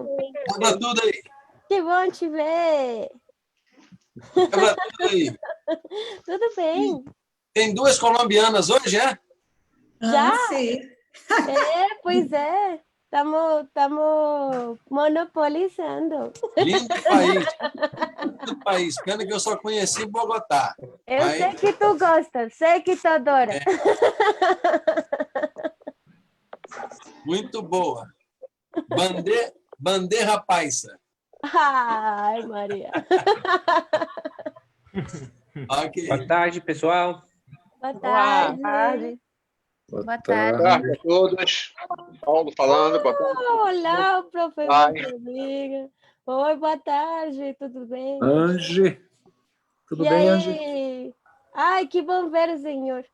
bom? Quebra tudo aí. Que bom te ver. Quebra tudo aí. Tudo bem. Tem duas colombianas hoje, é? Já? Sim. Pois é. Estamos monopolizando. Lindo país. Lindo país. Pena que eu só conheci Bogotá. Eu sei que tu gosta, sei que tu adora. Muito boa. Bandeja paisa. Ai, Maria. Ok. Boa tarde, pessoal. Boa tarde. Boa tarde. Boa tarde a todos. Paulo falando. Boa tarde. Olá, professor amiga. Oi, boa tarde, tudo bem? Ange. Tudo E bem, aí? Ange? Ai, que bom ver o senhor.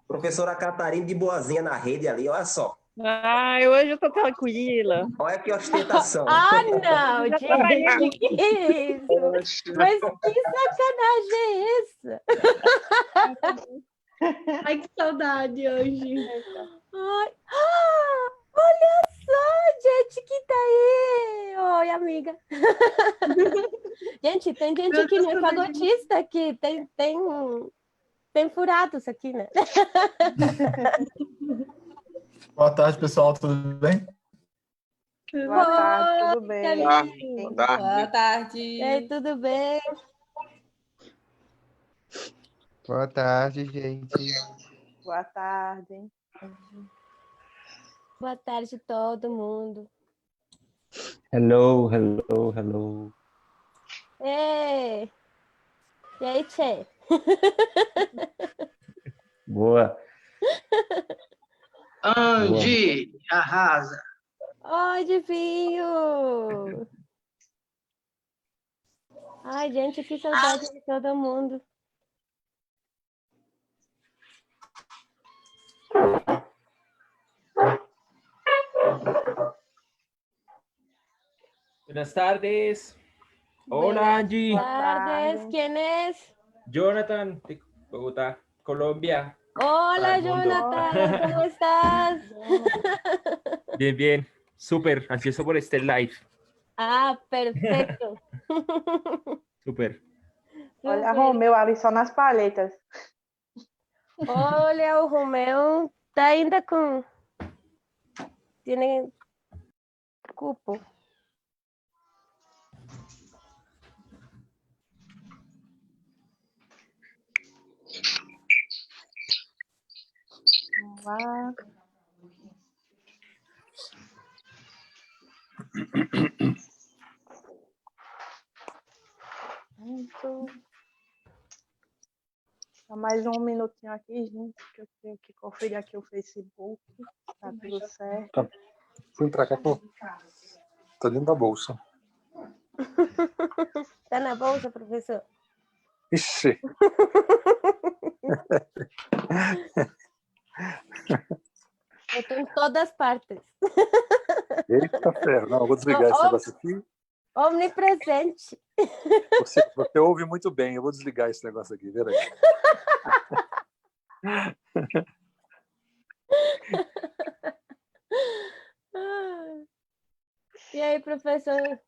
Professora Catarina de boazinha na rede ali, olha só. Ai, hoje eu tô tranquila. Olha que ostentação. Ah, não, gente, que isso? Mas que sacanagem é essa? Ai, que saudade hoje. Ai, olha só, gente que tá aí. Oi, amiga. Gente, tem gente aqui, não é fagotista aqui. Tem furados aqui, né? Boa tarde, pessoal, tudo bem? Boa tarde, tudo bem? Boa tarde. Boa tarde. E aí, tudo bem? Boa tarde, gente. Boa tarde. Boa tarde, todo mundo. Hello, hello, hello. Ei! E aí, Tchê? Boa. Andy, arrasa. Oi, Divinho! Ai, gente, que saudade de todo mundo. Buenas tardes. Hola, Angie. Buenas tardes. ¿Quién es? Jonathan, de Bogotá, Colombia. Hola, Al mundo. Jonathan, ¿cómo estás? Bien, bien. Súper ansioso por este live. Ah, perfecto. Súper. Olha, Romeu ali só nas palhetas. Olha, o Romeu tá ainda com... Tiene cupo. Vamos lá. Muito. Só mais um minutinho aqui, gente, que eu tenho que conferir aqui o Facebook. Tá tudo certo. Tá. Vem pra cá, pô. Tá dentro da bolsa. Tá na bolsa, professor? Ixi. Eu tô em todas as partes. Eita ferro. Não, eu vou desligar esse negócio aqui. Omnipresente. Você ouve muito bem. Eu vou desligar esse negócio aqui. Peraí. E aí, professor?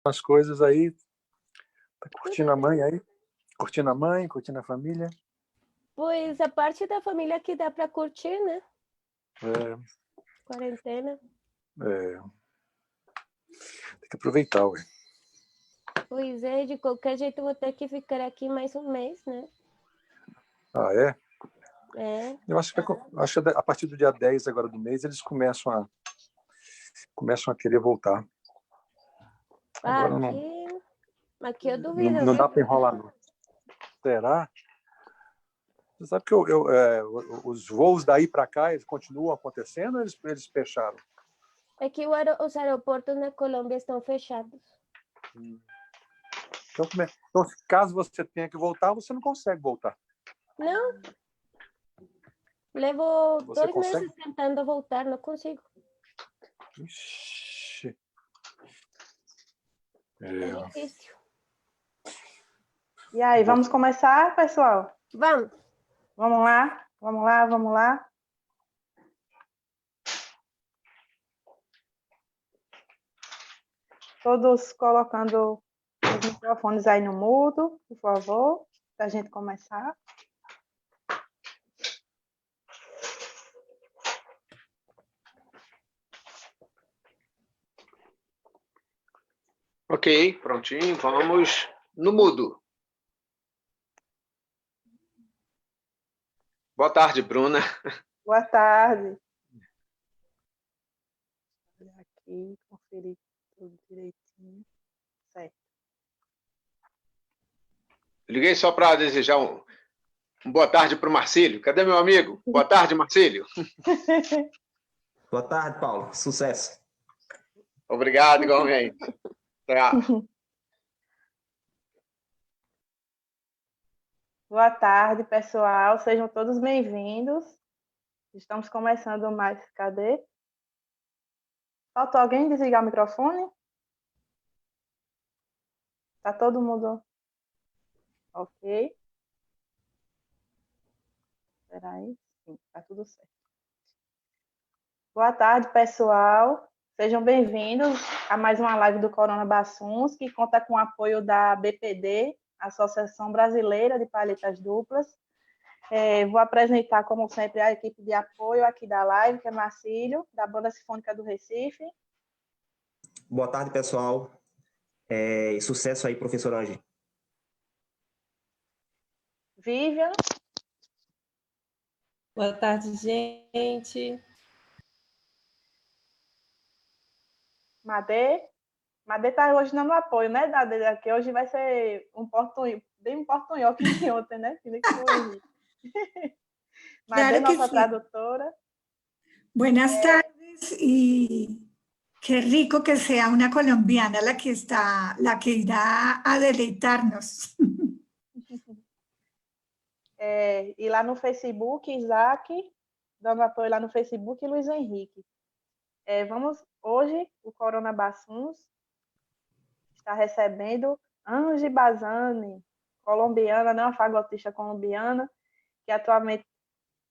As coisas aí. Tá curtindo a mãe aí? Curtindo a mãe, curtindo a família? Pois a parte da família que dá para curtir, né? Quarentena. Tem que aproveitar, ué. Pois é, de qualquer jeito eu vou ter que ficar aqui mais um mês, né? Ah, é? É. Eu acho que a partir do dia 10 agora do mês, eles começam a querer voltar. Agora aqui eu duvido. Não dá para enrolar, não. Será? Você sabe que os voos daí para cá eles continuam acontecendo ou eles fecharam? É que os aeroportos na Colômbia estão fechados. Então, caso você tenha que voltar, você não consegue voltar. Não. Levo Você 2 meses tentando voltar, não consigo. Ixi. É difícil. E aí, vamos começar, pessoal? Vamos. Vamos lá? Vamos lá, vamos lá. Todos colocando os microfones aí no mudo, por favor, para a gente começar. Ok, prontinho. Vamos no mudo. Boa tarde, Bruna. Boa tarde. Olha aqui, conferir tudo direitinho. Certo. Liguei só para desejar um boa tarde para o Marcílio. Cadê meu amigo? Boa tarde, Marcílio. Boa tarde, Paulo. Sucesso. Obrigado, igualmente. Tchau. Boa tarde, pessoal. Sejam todos bem-vindos. Estamos começando mais. Cadê? Faltou alguém desligar o microfone? Tá todo mundo ok? Espera aí. Sim, tá tudo certo. Boa tarde, pessoal. Sejam bem-vindos a mais uma live do Corona Bassuns, que conta com o apoio da BPD, Associação Brasileira de Palhetas Duplas. Vou apresentar, como sempre, a equipe de apoio aqui da live, que é Marcílio, da Banda Sinfônica do Recife. Boa tarde, pessoal. E sucesso aí, professor Angie. Vivian. Boa tarde, gente. Madê. Madê está hoje dando apoio, né, Dade? Aqui hoje vai ser bem um portunhol que nem ontem, né? Madê, nossa tradutora. Buenas tardes y qué rico que sea una colombiana la que irá a deleitarnos. E lá no Facebook, Isaac, dando apoio lá no Facebook, e Luiz Henrique. Vamos, hoje, o Corona Bassuns está recebendo Angie Bazani, colombiana, né, uma fagotista colombiana, que atualmente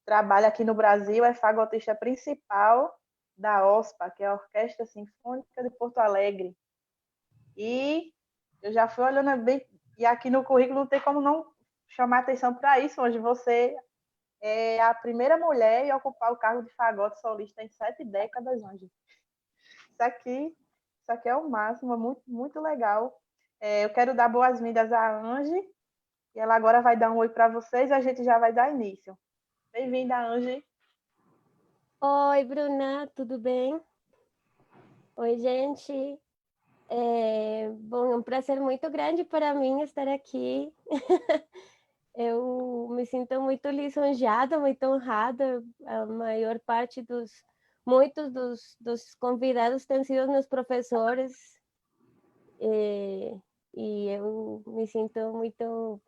trabalha aqui no Brasil, é fagotista principal da OSPA, que é a Orquestra Sinfônica de Porto Alegre. E eu já fui olhando bem, e aqui no currículo não tem como não chamar atenção para isso. Hoje você é a primeira mulher a ocupar o cargo de fagote solista em 7 décadas, Angie. Isso aqui é o máximo, é muito, muito legal. Eu quero dar boas-vindas à Angie, e ela agora vai dar um oi para vocês e a gente já vai dar início. Bem-vinda, Angie. Oi, Bruna, tudo bem? Oi, gente. Bom, é um prazer muito grande para mim estar aqui. Eu me sinto muito lisonjeada, muito honrada. A maior parte muitos dos convidados têm sido meus professores. E eu me sinto muito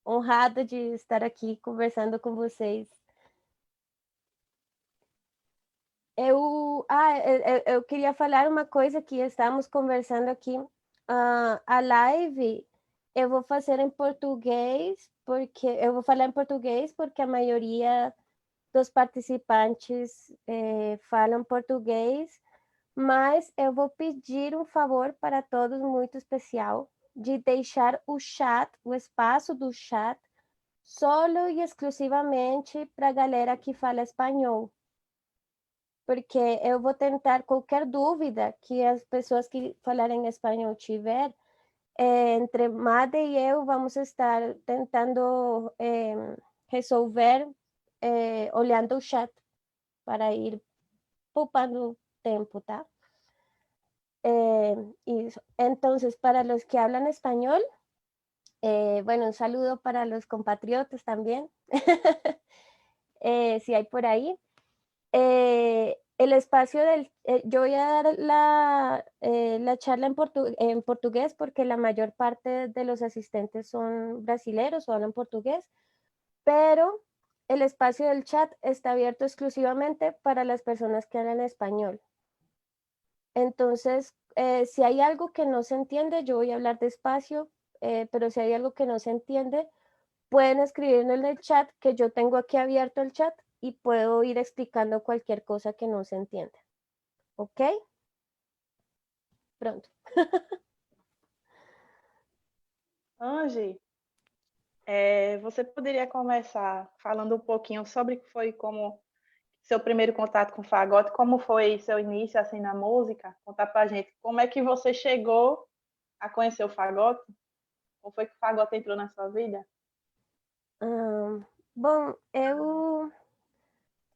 honrada de estar aqui conversando com vocês. Eu queria falar uma coisa que estamos conversando aqui. A live eu vou fazer em português, porque eu vou falar em português porque a maioria dos participantes falam português, mas eu vou pedir um favor para todos muito especial de deixar o chat, o espaço do chat, solo e exclusivamente para a galera que fala espanhol. Porque eu vou tentar, qualquer dúvida que as pessoas que falarem espanhol tiver, entre Made e eu vamos estar tentando resolver olhando o chat para ir poupando tempo, tá? Eso. Entonces, para los que hablan español, bueno, un saludo para los compatriotas también, si hay por ahí. El espacio yo voy a dar la charla en portugués porque la mayor parte de los asistentes son brasileños o hablan portugués, pero el espacio del chat está abierto exclusivamente para las personas que hablan español. Entonces, si hay algo que no se entiende, yo voy a hablar despacio, pero si hay algo que no se entiende, pueden escribir en el chat, que yo tengo aquí abierto el chat y puedo ir explicando cualquier cosa que no se entienda. ¿Ok? Pronto. Angie, você poderia começar falando um pouquinho sobre como seu primeiro contato com o fagote, como foi seu início assim na música? Contar pra gente como é que você chegou a conhecer o fagote? Como foi que o fagote entrou na sua vida? Bom, eu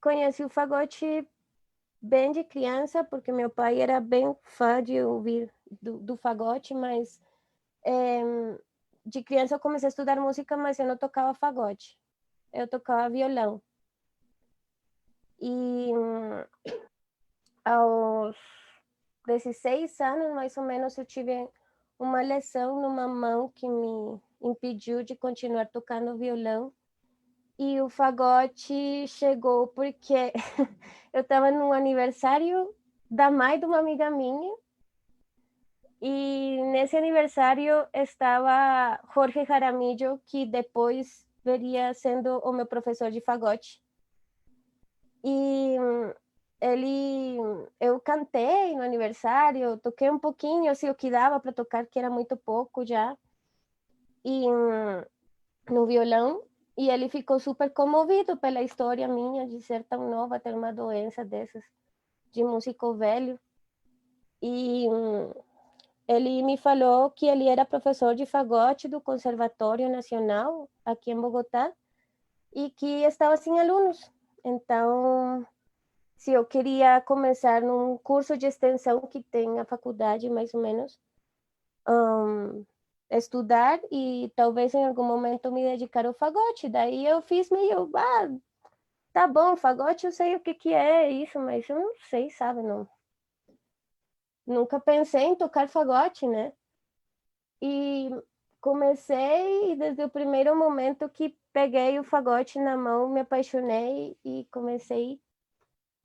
conheci o fagote bem de criança, porque meu pai era bem fã de ouvir do fagote, mas de criança eu comecei a estudar música, mas eu não tocava fagote, eu tocava violão. E aos 16 anos, mais ou menos, eu tive uma lesão numa mão que me impediu de continuar tocando violão. E o fagote chegou porque eu estava num aniversário da mãe de uma amiga minha, e nesse aniversário estava Jorge Jaramillo, que depois veria sendo o meu professor de fagote. E eu cantei no aniversário, toquei um pouquinho, assim, o que dava para tocar, que era muito pouco já, e no violão. E ele ficou super comovido pela história minha de ser tão nova, ter uma doença dessas, de músico velho. E ele me falou que ele era professor de fagote do Conservatório Nacional, aqui em Bogotá, e que estava sem alunos. Então, se eu queria começar num curso de extensão que tem a faculdade, mais ou menos, estudar e talvez em algum momento me dedicar ao fagote. Daí eu fiz meio, tá bom, fagote eu sei o que é isso, mas eu não sei, sabe, não. Nunca pensei em tocar fagote, né? E comecei, e desde o primeiro momento que peguei o fagote na mão, me apaixonei e comecei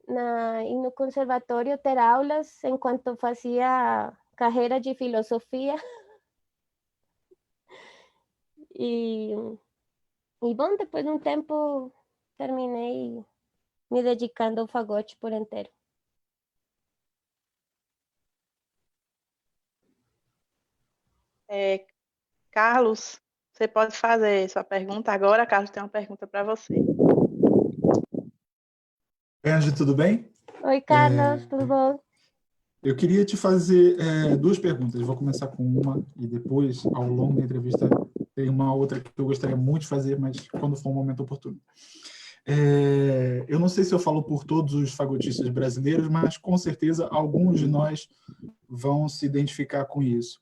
ir no conservatório ter aulas enquanto fazia carreira de filosofia. E bom, depois de um tempo, terminei me dedicando ao fagote por inteiro. Carlos, você pode fazer sua pergunta agora. Carlos tem uma pergunta para você. Angie, tudo bem? Oi, Carlos, tudo bom? Eu queria te fazer duas perguntas. Vou começar com uma e depois, ao longo da entrevista, tem uma outra que eu gostaria muito de fazer, mas quando for um momento oportuno. Eu não sei se eu falo por todos os fagotistas brasileiros, mas com certeza alguns de nós vão se identificar com isso.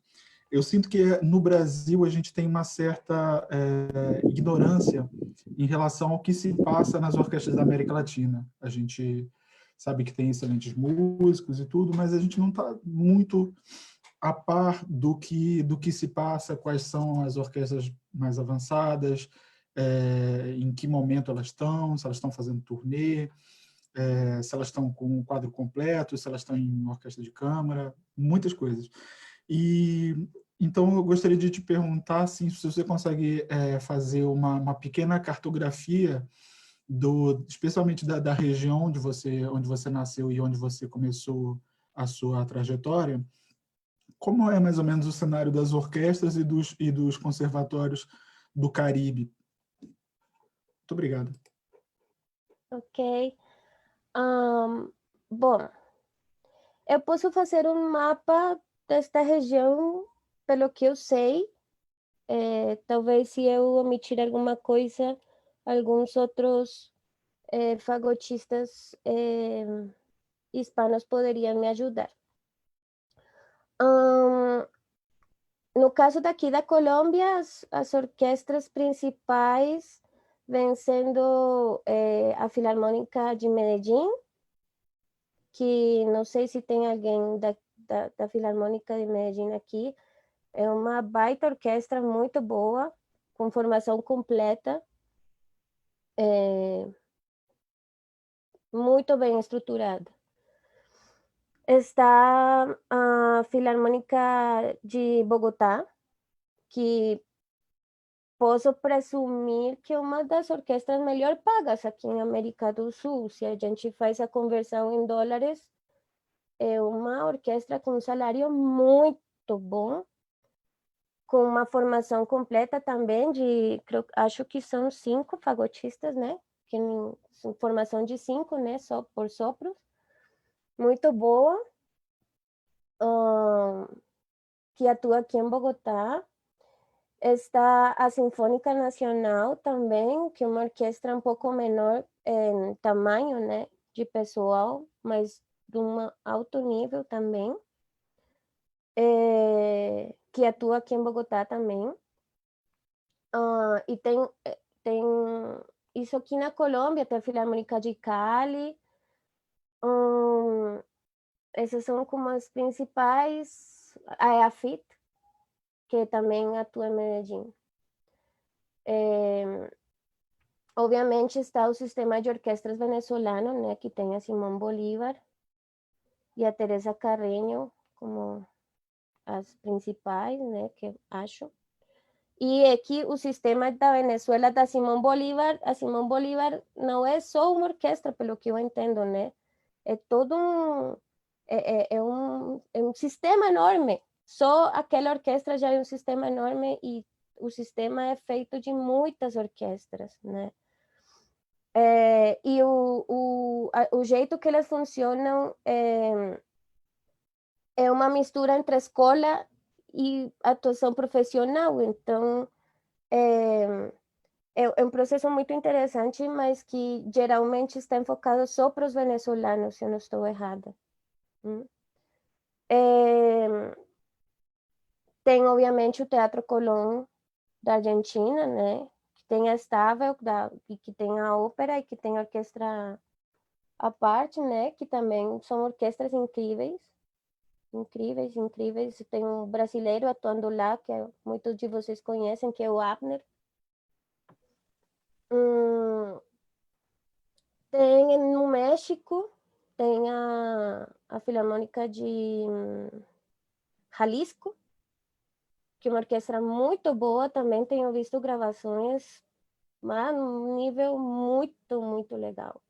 Eu sinto que no Brasil a gente tem uma certa ignorância em relação ao que se passa nas orquestras da América Latina. A gente sabe que tem excelentes músicos e tudo, mas a gente não está muito a par do que se passa, quais são as orquestras mais avançadas, em que momento elas estão, se elas estão fazendo turnê, se elas estão com um quadro completo, se elas estão em orquestra de câmara, muitas coisas. E então eu gostaria de te perguntar assim, se você consegue fazer uma pequena cartografia especialmente da região onde você nasceu e onde você começou a sua trajetória. Como é mais ou menos o cenário das orquestras e dos conservatórios do Caribe? Muito obrigado. Ok. Bom, eu posso fazer um mapa desta região, pelo que eu sei. Talvez se eu omitir alguma coisa, alguns outros fagotistas hispanos poderiam me ajudar. No caso daqui da Colômbia, as orquestras principais vêm sendo a Filarmônica de Medellín, que não sei se tem alguém da Filarmônica de Medellín aqui. É uma baita orquestra muito boa, com formação completa, muito bem estruturada. Está a Filarmônica de Bogotá, que posso presumir que é uma das orquestras melhor pagas aqui em América do Sul. Se a gente faz a conversão em dólares, é uma orquestra com um salário muito bom, com uma formação completa também acho que são 5 fagotistas, né? Que formação de 5, né? Só por sopros. Muito boa. Que atua aqui em Bogotá. Está a Sinfônica Nacional também, que é uma orquestra um pouco menor em tamanho, né? De pessoal, mas de um alto nível também. Que atua aqui em Bogotá também. E tem isso aqui na Colômbia, tem a Filarmônica de Cali. Essas são como as principais. A EAFIT, que também atua em Medellín. Obviamente está o sistema de orquestras venezolano, né, que tem a Simón Bolívar e a Teresa Carreño como as principais, né, que acho. E aqui o sistema da Venezuela da Simón Bolívar, a Simón Bolívar não é só uma orquestra, pelo que eu entendo, né? É todo um sistema enorme. Só aquela orquestra já é um sistema enorme e o sistema é feito de muitas orquestras, né? E o jeito que elas funcionam é uma mistura entre escola e atuação profissional. Então, é um processo muito interessante, mas que geralmente está enfocado só para os venezuelanos, se eu não estou errada. Tem, obviamente, o Teatro Colón da Argentina, né? Que tem a Estável, e que tem a ópera e que tem a orquestra à parte, né? Que também são orquestras incríveis. Incríveis. Tem um brasileiro atuando lá, que muitos de vocês conhecem, que é o Abner. Tem no México, tem a Filarmônica de Jalisco, que é uma orquestra muito boa, também tenho visto gravações, mas num nível muito, muito legal,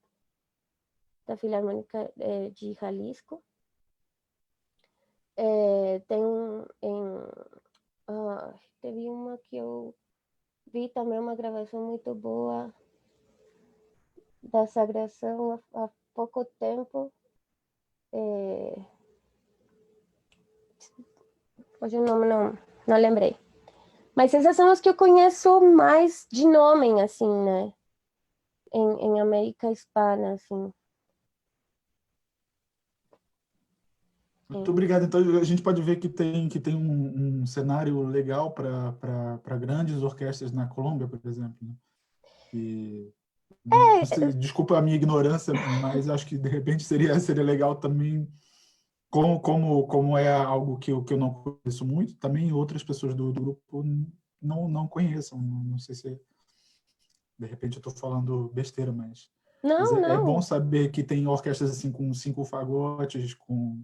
da Filarmônica de Jalisco. Tem teve uma que eu vi também, uma gravação muito boa da Sagração há pouco tempo. Hoje o nome não lembrei. Mas essas são as que eu conheço mais de nome, assim, né? Em América Hispana, assim. Muito obrigado. Então, a gente pode ver que tem um cenário legal para grandes orquestras na Colômbia, por exemplo. Né? E, não sei, desculpa a minha ignorância, mas acho que, de repente, seria legal também, como é algo que eu não conheço muito, também outras pessoas do grupo não conheçam. Não sei se, de repente, eu estou falando besteira, mas é bom saber que tem orquestras assim, com 5 fagotes, com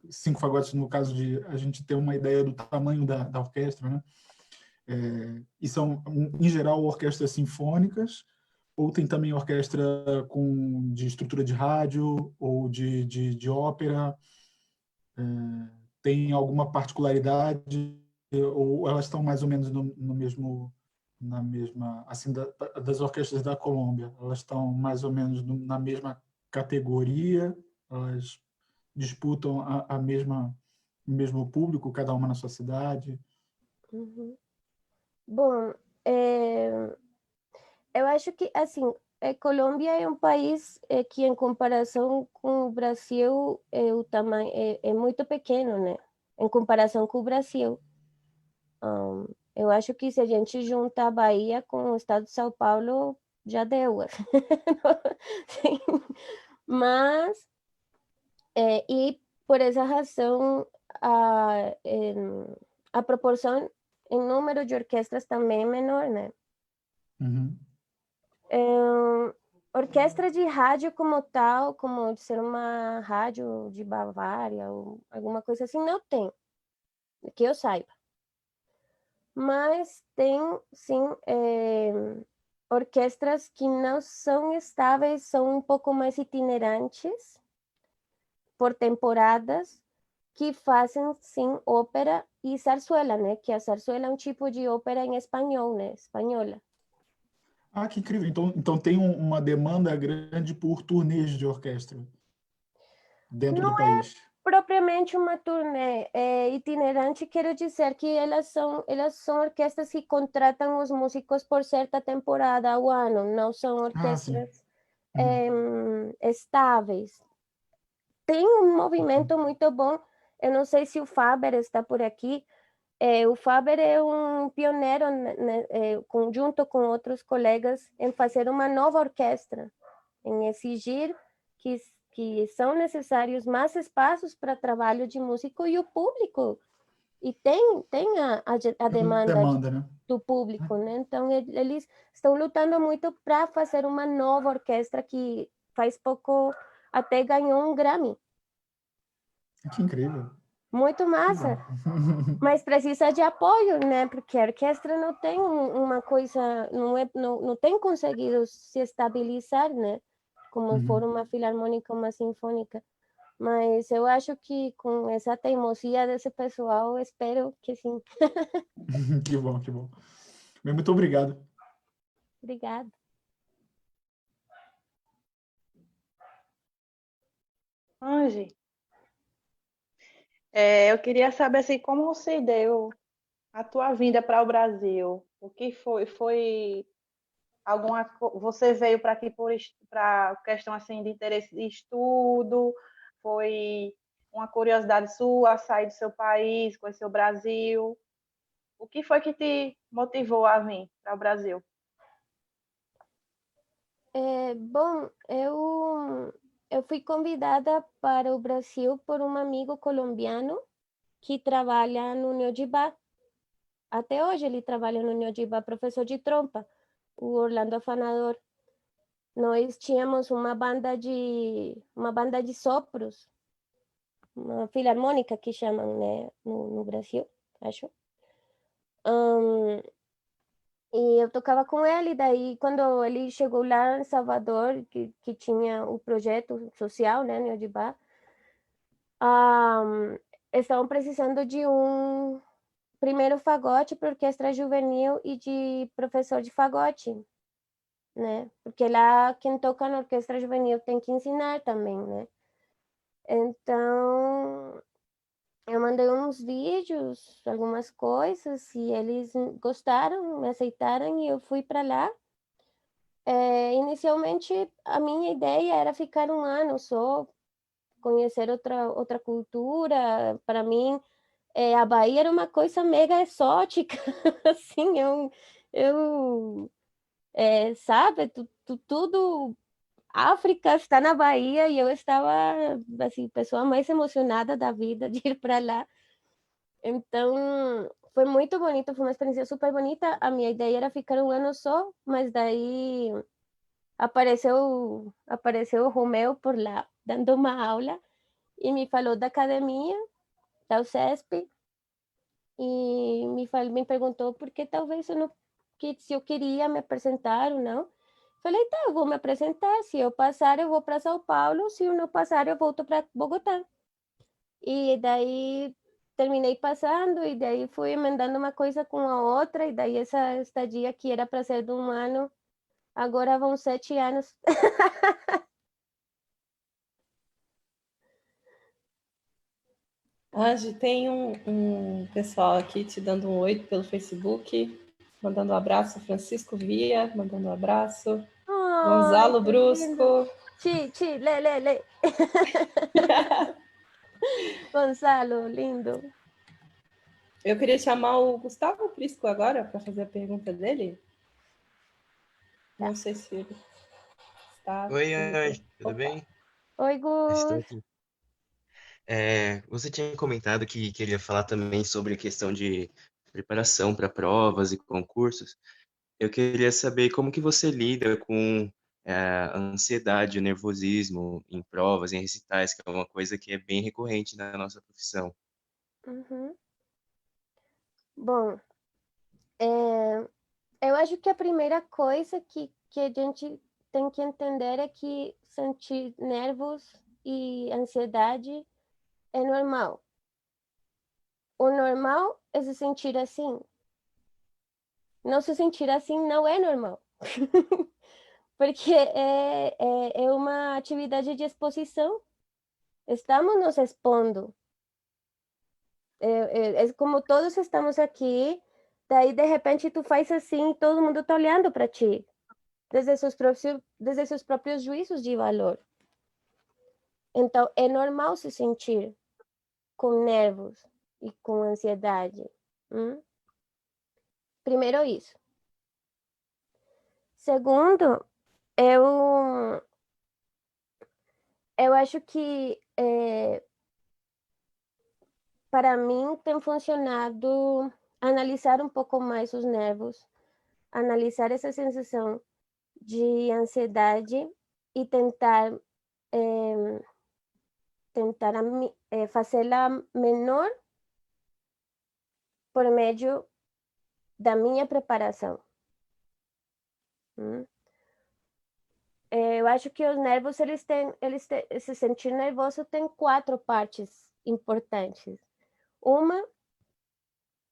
5 fagotes no caso de a gente ter uma ideia do tamanho da orquestra, né? E são, em geral, orquestras sinfônicas, ou tem também orquestra de estrutura de rádio ou de ópera. Tem alguma particularidade, ou elas estão mais ou menos no mesmo, na mesma, assim, das orquestras da Colômbia, elas estão mais ou menos na mesma categoria, elas disputam o mesmo público, cada uma na sua cidade? Bom, eu acho que, assim, Colômbia é um país que, em comparação com o Brasil, o tamanho é muito pequeno, né? Em comparação com o Brasil. Eu acho que se a gente junta a Bahia com o estado de São Paulo, já deu. Sim. Mas, e por essa razão, a proporção em número de orquestras também é menor, né? Orquestra de rádio como tal, como de ser uma rádio de Bavária ou alguma coisa assim, não tem, que eu saiba. mas tem, sim, orquestras que não são estáveis, são um pouco mais itinerantes, por temporadas, que fazem, sim, ópera e zarzuela, né? Que a zarzuela é um tipo de ópera em espanhol, né? Espanhola. Ah, que incrível. Então tem uma demanda grande por turnês de orquestra dentro do Não país. propriamente uma turnê itinerante, quero dizer que elas são orquestras que contratam os músicos por certa temporada ao ano, não são Ah, sim. orquestras estáveis. Tem um movimento muito bom, eu não sei se o Faber está por aqui. O Faber é um pioneiro, né, junto com outros colegas, em fazer uma nova orquestra, em exigir que são necessários mais espaços para trabalho de músico e o público. E tem a demanda Né? do público, né? Então, eles estão lutando muito para fazer uma nova orquestra que faz pouco até ganhou um Grammy. Que incrível. Muito massa. Mas precisa de apoio, né? Porque a orquestra não tem uma coisa, não tem conseguido se estabilizar, né? Como for uma filarmônica, uma sinfônica. Mas eu acho que com essa teimosia desse pessoal, espero que sim. Que bom, que bom. Muito obrigado. Obrigada. Angie, eu queria saber assim, como se deu a tua vinda para o Brasil. O que foi? Foi você veio para aqui para questão assim de interesse de estudo? Foi uma curiosidade sua sair do seu país, conhecer o Brasil? O que foi que te motivou a vir para o Brasil? Bom, eu fui convidada para o Brasil por um amigo colombiano que trabalha no Neogibá. Até hoje ele trabalha no Neogibá, professor de trompa, o Orlando Afanador. Nós tínhamos uma banda de sopros, uma filarmônica que chamam, né, no Brasil, acho. E eu tocava com ele, daí quando ele chegou lá em Salvador, que tinha o projeto social, né, Neogibá, estavam precisando de um primeiro fagote para orquestra juvenil e de professor de fagote, né? Porque lá quem toca na orquestra juvenil tem que ensinar também, né? Então, eu mandei uns vídeos, algumas coisas, e eles gostaram, me aceitaram e eu fui para lá. Inicialmente, a minha ideia era ficar um ano só, conhecer outra cultura. Para mim, a Bahia era uma coisa mega exótica, assim, sabe, tudo, África está na Bahia e eu estava, assim, pessoa mais emocionada da vida de ir para lá. Então, foi muito bonito, foi uma experiência super bonita. A minha ideia era ficar um ano só, mas daí apareceu o Romeu por lá, dando uma aula, e me falou da academia, da UCESP, e me perguntou por que talvez se eu queria me apresentar ou não. Falei, tá, eu vou me apresentar, se eu passar eu vou para São Paulo, se eu não passar eu volto para Bogotá. E daí terminei passando, e daí fui emendando uma coisa com a outra, e daí essa estadia que era para ser de um ano, agora vão 7 anos. Angie, tem um pessoal aqui te dando um oi pelo Facebook, mandando um abraço. Francisco Via, mandando um abraço. Gonzalo Brusco. Lê. Gonzalo, lindo. Eu queria chamar o Gustavo Prisco agora para fazer a pergunta dele. Não sei se ele está... Oi, Angie, tudo bem? Oi, Gus. Estou aqui. Você tinha comentado que queria falar também sobre a questão de preparação para provas e concursos. Eu queria saber como que você lida com a ansiedade, o nervosismo em provas, em recitais, que é uma coisa que é bem recorrente na nossa profissão. Bom, Eu acho que a primeira coisa que a gente tem que entender é que sentir nervos e ansiedade é normal. O normal é se sentir assim. Não se sentir assim não é normal. Porque é uma atividade de exposição. Estamos nos expondo. É como todos estamos aqui, daí de repente tu faz assim e todo mundo está olhando para ti, desde seus próprios juízos de valor. Então, é normal se sentir com nervos e com ansiedade. Primeiro isso. Segundo, eu acho que para mim tem funcionado analisar um pouco mais os nervos, analisar essa sensação de ansiedade e tentar fazê-la menor por meio da minha preparação. Eu acho que os nervos, se sentir nervoso tem 4 partes importantes. Uma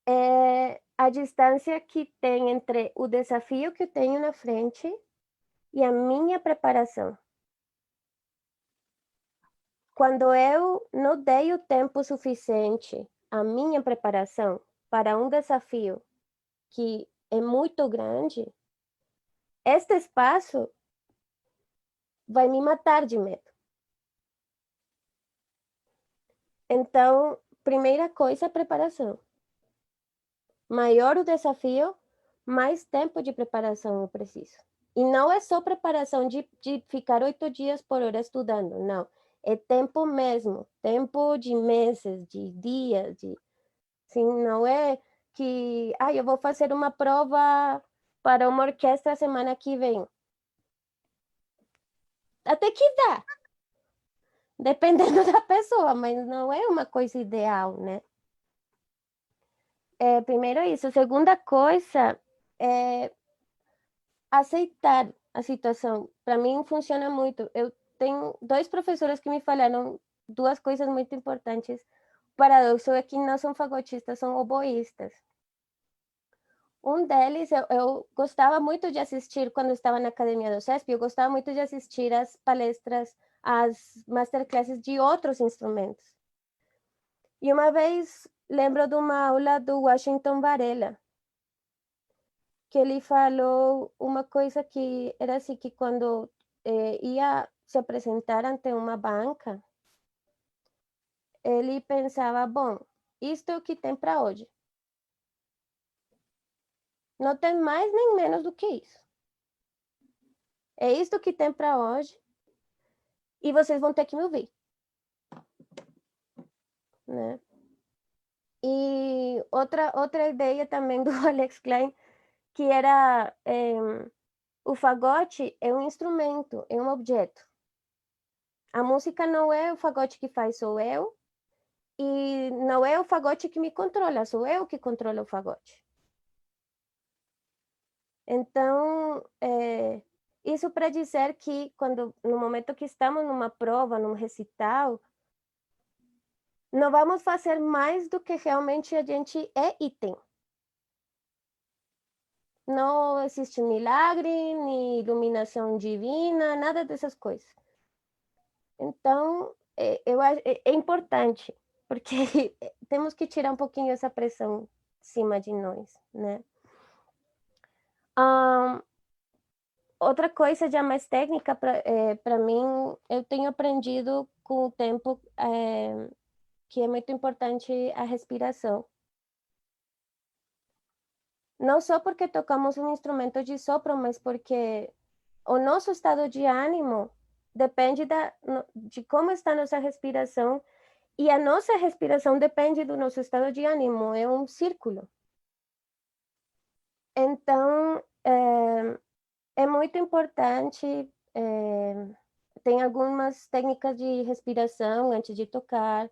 é a distância que tem entre o desafio que eu tenho na frente e a minha preparação. Quando eu não dei o tempo suficiente à minha preparação para um desafio que é muito grande, este espaço vai me matar de medo. Então, primeira coisa, preparação. Maior o desafio, mais tempo de preparação eu preciso. E não é só preparação de ficar 8 dias por hora estudando, não. É tempo mesmo, tempo de meses, de dias, sim, não é que eu vou fazer uma prova para uma orquestra semana que vem. Até que dá, dependendo da pessoa, mas não é uma coisa ideal, né? Primeiro isso. Segunda coisa é aceitar a situação. Para mim funciona muito. Eu tenho 2 professores que me falaram 2 coisas muito importantes. O paradoxo é que não são fagotistas, são oboístas. Um deles, eu gostava muito de assistir, quando eu estava na academia do CESP, eu gostava muito de assistir as palestras, as masterclasses de outros instrumentos. E uma vez, lembro de uma aula do Washington Varela, que ele falou uma coisa que era assim, que quando ia se apresentar ante uma banca, ele pensava, bom, isto é o que tem para hoje. Não tem mais nem menos do que isso. É isto que tem para hoje e vocês vão ter que me ouvir. Né? E outra ideia também do Alex Klein, que era o fagote é um instrumento, é um objeto. A música não é o fagote que faz, sou eu, e não é o fagote que me controla, sou eu que controlo o fagote. Então, isso para dizer que no momento que estamos numa prova, num recital, não vamos fazer mais do que realmente a gente é e tem. Não existe milagre, nem iluminação divina, nada dessas coisas. Então, eu acho é importante, porque temos que tirar um pouquinho essa pressão em cima de nós, né? Outra coisa já mais técnica para mim, eu tenho aprendido com o tempo que é muito importante a respiração. Não só porque tocamos um instrumento de sopro, mas porque o nosso estado de ânimo depende de como está a nossa respiração, e a nossa respiração depende do nosso estado de ânimo, é um círculo. Então, é muito importante, tem algumas técnicas de respiração antes de tocar.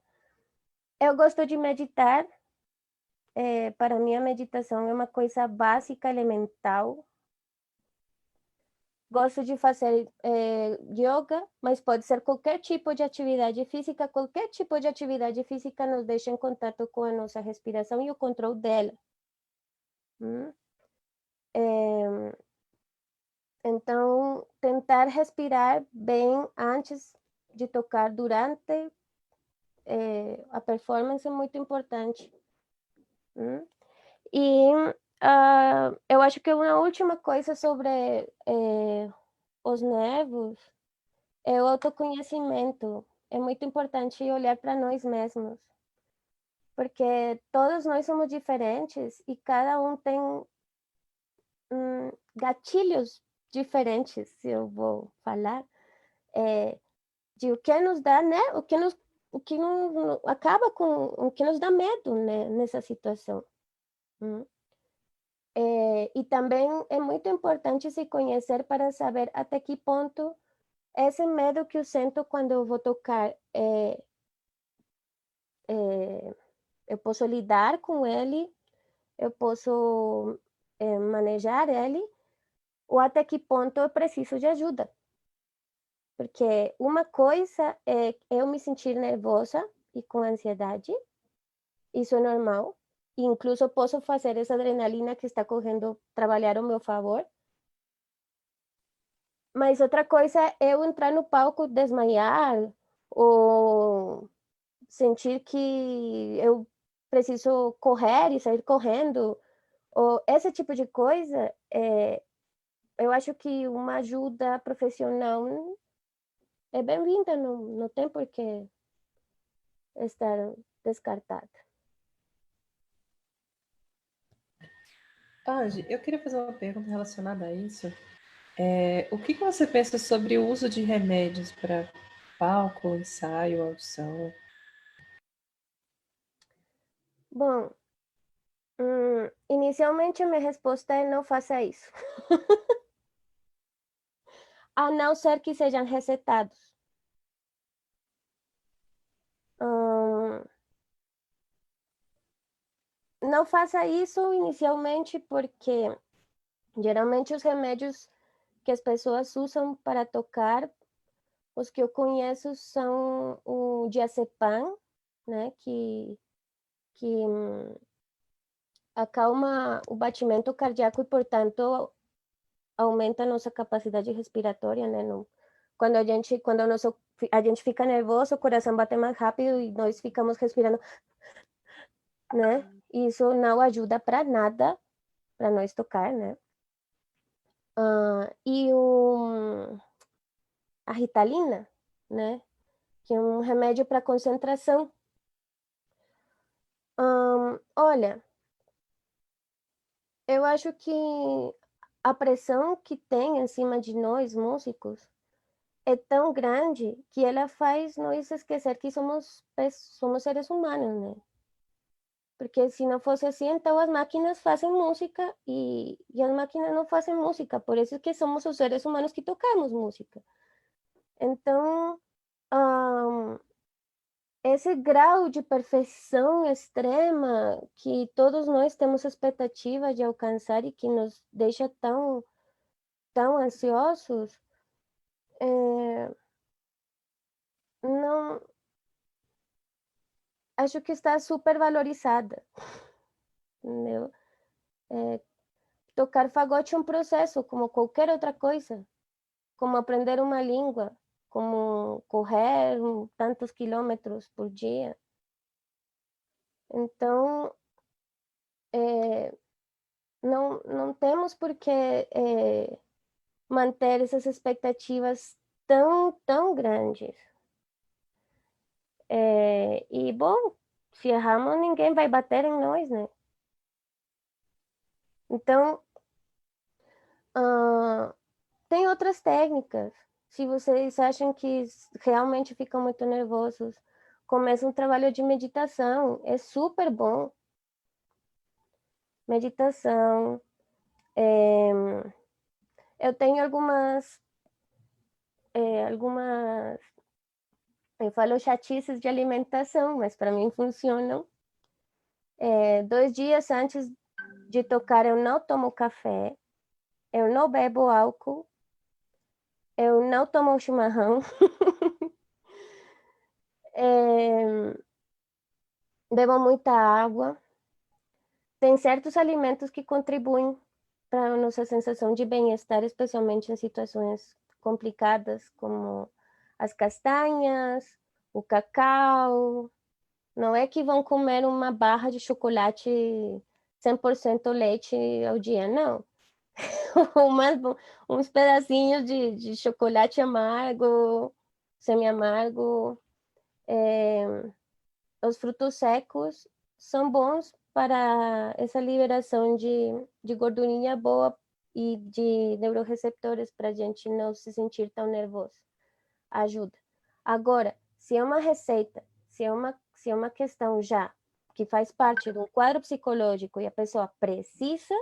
Eu gosto de meditar, para mim a meditação é uma coisa básica, elemental. Gosto de fazer yoga, mas pode ser qualquer tipo de atividade física. Qualquer tipo de atividade física nos deixa em contato com a nossa respiração e o controle dela. Então, tentar respirar bem antes de tocar, durante a performance é muito importante. E eu acho que uma última coisa sobre os nervos é o autoconhecimento. É muito importante olhar para nós mesmos, porque todos nós somos diferentes e cada um tem gatilhos diferentes, se eu vou falar, de o que nos dá, né? O que acaba com o que nos dá medo, né, nessa situação. E também é muito importante se conhecer para saber até que ponto esse medo que eu sinto quando eu vou tocar, eu posso lidar com ele, eu posso manejar ele, ou até que ponto eu preciso de ajuda. Porque uma coisa é eu me sentir nervosa e com ansiedade, isso é normal, e incluso posso fazer essa adrenalina que está correndo trabalhar ao meu favor. Mas outra coisa é eu entrar no palco, desmaiar, ou sentir que eu preciso correr e sair correndo, ou esse tipo de coisa. Eu acho que uma ajuda profissional é bem-vinda, não tem por que estar descartada. Angie, eu queria fazer uma pergunta relacionada a isso. O que você pensa sobre o uso de remédios para palco, ensaio, audição? Bom, inicialmente minha resposta é não faça isso. A não ser que sejam recetados. Não faça isso inicialmente porque geralmente os remédios que as pessoas usam para tocar, os que eu conheço são o diazepam, né, que acalma o batimento cardíaco e, portanto, aumenta a nossa capacidade respiratória, né? Quando a gente fica nervoso, o coração bate mais rápido e nós ficamos respirando, né? Isso não ajuda para nada para nós tocar, né? E a Ritalina, né? Que é um remédio para concentração. Olha, eu acho que a pressão que tem em cima de nós, músicos, é tão grande que ela faz nós esquecer que somos seres humanos, né? Porque se não fosse assim, então as máquinas fazem música e as máquinas não fazem música. Por isso que somos os seres humanos que tocamos música. Então, esse grau de perfeição extrema que todos nós temos expectativa de alcançar e que nos deixa tão ansiosos, não, acho que está super valorizada, entendeu? Tocar fagote é um processo, como qualquer outra coisa, como aprender uma língua, como correr tantos quilômetros por dia. Então, não temos por que manter essas expectativas tão grandes. E, bom, se erramos, ninguém vai bater em nós, né? Então, tem outras técnicas. Se vocês acham que realmente ficam muito nervosos, comece um trabalho de meditação. É super bom. Meditação. Eu tenho algumas eu falo chatices de alimentação, mas para mim funcionam. 2 dias antes de tocar, eu não tomo café, eu não bebo álcool, eu não tomo chimarrão, bebo muita água. Tem certos alimentos que contribuem para a nossa sensação de bem-estar, especialmente em situações complicadas, como as castanhas, o cacau. Não é que vão comer uma barra de chocolate 100% leite ao dia, não. Uns pedacinhos de chocolate amargo, semi-amargo. Os frutos secos são bons para essa liberação de gordurinha boa e de neuroreceptores para a gente não se sentir tão nervoso. Ajuda. Agora, se é uma receita, se é uma questão já que faz parte de um quadro psicológico e a pessoa precisa,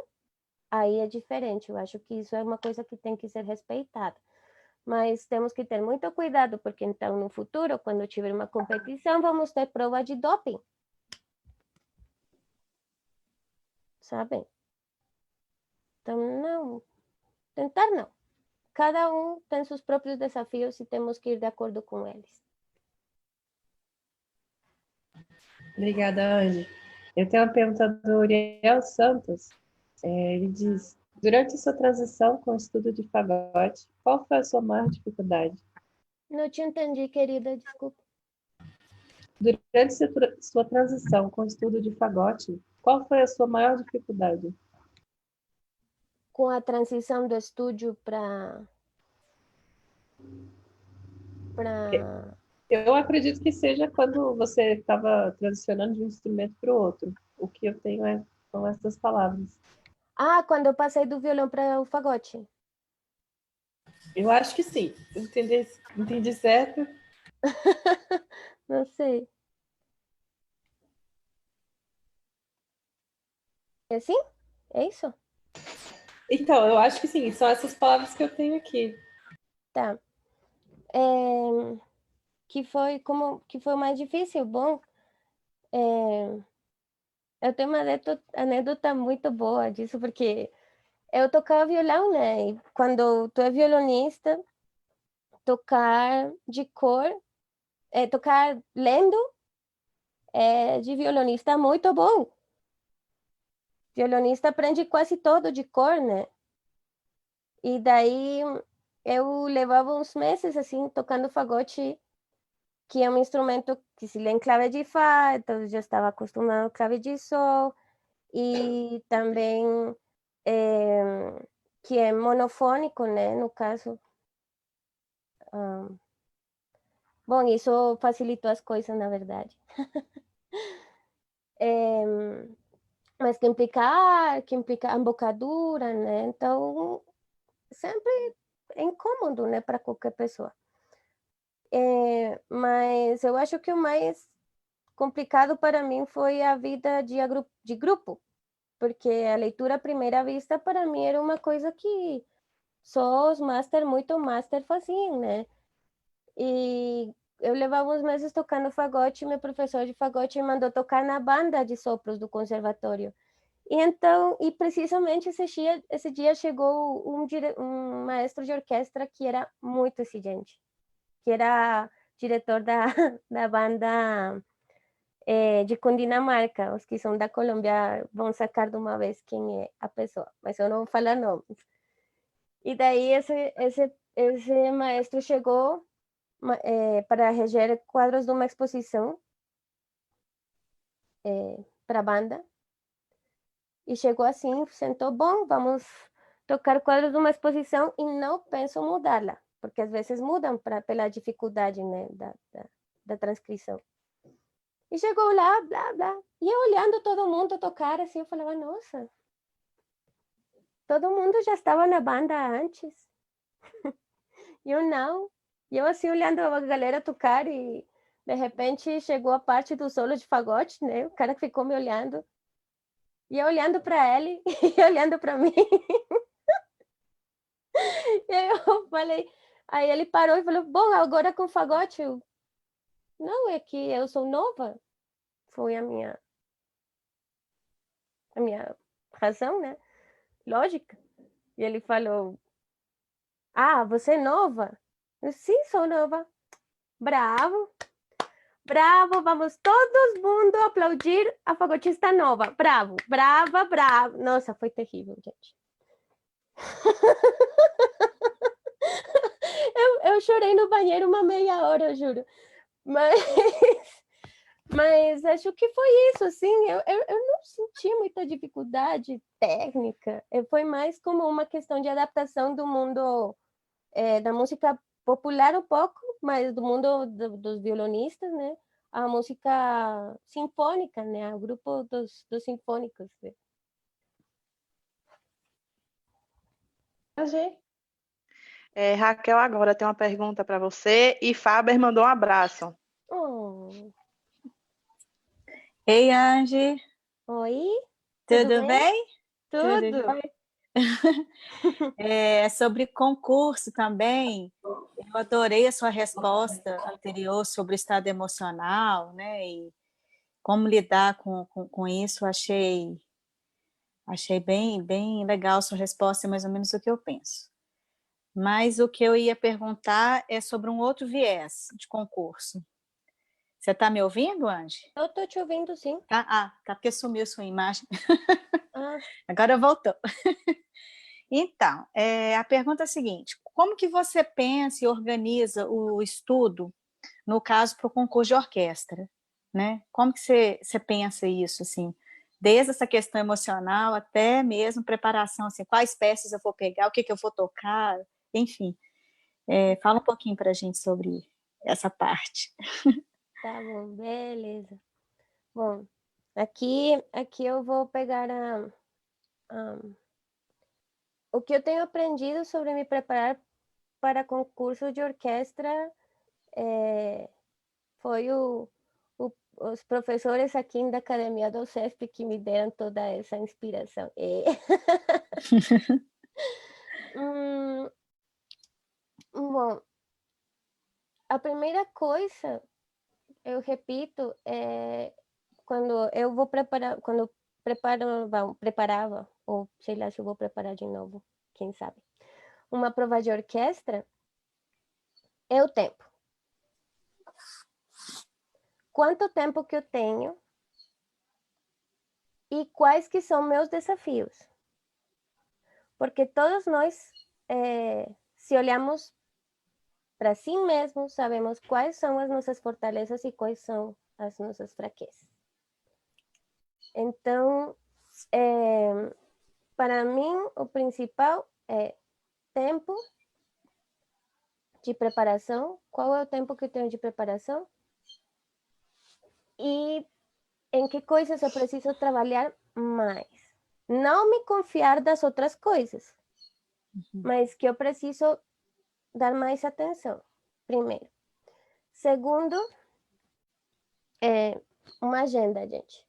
aí é diferente. Eu acho que isso é uma coisa que tem que ser respeitada. Mas temos que ter muito cuidado, porque então no futuro, quando tiver uma competição, vamos ter prova de doping. Sabem? Então, não. Tentar não. Cada um tem seus próprios desafios e temos que ir de acordo com eles. Obrigada, Andy. Eu tenho uma pergunta do Uriel Santos. Ele diz: durante sua transição com o estudo de fagote, qual foi a sua maior dificuldade? Não te entendi, querida, desculpa. Durante sua transição com o estudo de fagote, qual foi a sua maior dificuldade? Com a transição do estúdio para... Eu acredito que seja quando você estava transicionando de um instrumento para o outro. O que eu tenho são essas palavras. Ah, quando eu passei do violão para o fagote. Eu acho que sim. Entendi certo? Não sei. É assim? É isso? Então, eu acho que sim. São essas palavras que eu tenho aqui. Tá. Que foi o mais difícil? Bom, eu tenho uma anedota muito boa disso, porque eu tocava violão, né? E quando tu é violonista, tocar de cor, tocar lendo, de violonista muito bom. Violonista aprende quase todo de cor, né? E daí eu levava uns meses assim tocando fagote, que é um instrumento que se lê em clave de Fá, então eu já estava acostumado a clave de Sol, e também que é monofônico, né, no caso. Bom, isso facilitou as coisas, na verdade. Mas que implica embocadura, né? Então, sempre é incômodo, né, para qualquer pessoa. Mas eu acho que o mais complicado para mim foi a vida de grupo, porque a leitura à primeira vista para mim era uma coisa que só os muito master faziam, né? E eu levava uns meses tocando fagote, meu professor de fagote me mandou tocar na banda de sopros do conservatório. E precisamente esse dia chegou um maestro de orquestra que era muito exigente, que era diretor da banda de Cundinamarca. Os que são da Colômbia vão sacar de uma vez quem é a pessoa, mas eu não vou falar nomes. E daí esse maestro chegou para reger quadros de uma exposição para a banda. E chegou assim, sentou, bom, vamos tocar quadros de uma exposição e não penso mudá-la, porque às vezes mudam pela dificuldade, né, da transcrição. E chegou lá, blá, blá, e eu olhando todo mundo tocar, assim, eu falava, nossa, todo mundo já estava na banda antes. E eu não. E eu assim, olhando a galera tocar e de repente chegou a parte do solo de fagote, né, o cara ficou me olhando. E eu olhando para ele e olhando para mim. E aí eu falei, aí ele parou e falou, bom, agora com fagote. Eu, não, é que eu sou nova. Foi a minha a minha razão, né? Lógica. E ele falou, você é nova? Eu, sim, sou nova. Bravo. Bravo, vamos todo mundo aplaudir a fagotista nova. Bravo, brava, bravo. Nossa, foi terrível, gente. eu chorei no banheiro uma meia hora, eu juro. Mas acho que foi isso, assim, eu não senti muita dificuldade técnica, foi mais como uma questão de adaptação do mundo da música popular um pouco, mas do mundo dos violonistas, né, a música sinfônica, né, o grupo dos sinfônicos. Né? Raquel agora tem uma pergunta para você e Faber mandou um abraço. Oh. Ei, Angie. Oi. Tudo bem? Tudo. Sobre concurso também, eu adorei a sua resposta anterior sobre o estado emocional, né? E como lidar com isso, achei bem legal a sua resposta, é mais ou menos o que eu penso. Mas o que eu ia perguntar é sobre um outro viés de concurso. Você está me ouvindo, Angie? Eu estou te ouvindo, sim. Tá, porque sumiu sua imagem. Agora voltou. Então, a pergunta é a seguinte, como que você pensa e organiza o estudo, no caso, para o concurso de orquestra? Né? Como que você pensa isso, assim, desde essa questão emocional até mesmo preparação, assim, quais peças eu vou pegar, o que eu vou tocar, enfim. Fala um pouquinho para a gente sobre essa parte. Tá bom, beleza. Bom, aqui eu vou pegar o que eu tenho aprendido sobre me preparar para concurso de orquestra foi os professores aqui da Academia do CESP que me deram toda essa inspiração. Bom, a primeira coisa, eu repito, quando eu vou preparar, quando preparava, ou sei lá se eu vou preparar de novo, quem sabe, uma prova de orquestra, é o tempo. Quanto tempo que eu tenho e quais que são meus desafios. Porque todos nós, se olhamos para si mesmos, sabemos quais são as nossas fortalezas e quais são as nossas fraquezas. Então, para mim, o principal é tempo de preparação. Qual é o tempo que eu tenho de preparação? E em que coisas eu preciso trabalhar mais. Não me confiar das outras coisas, mas que eu preciso dar mais atenção, primeiro. Segundo, uma agenda, gente.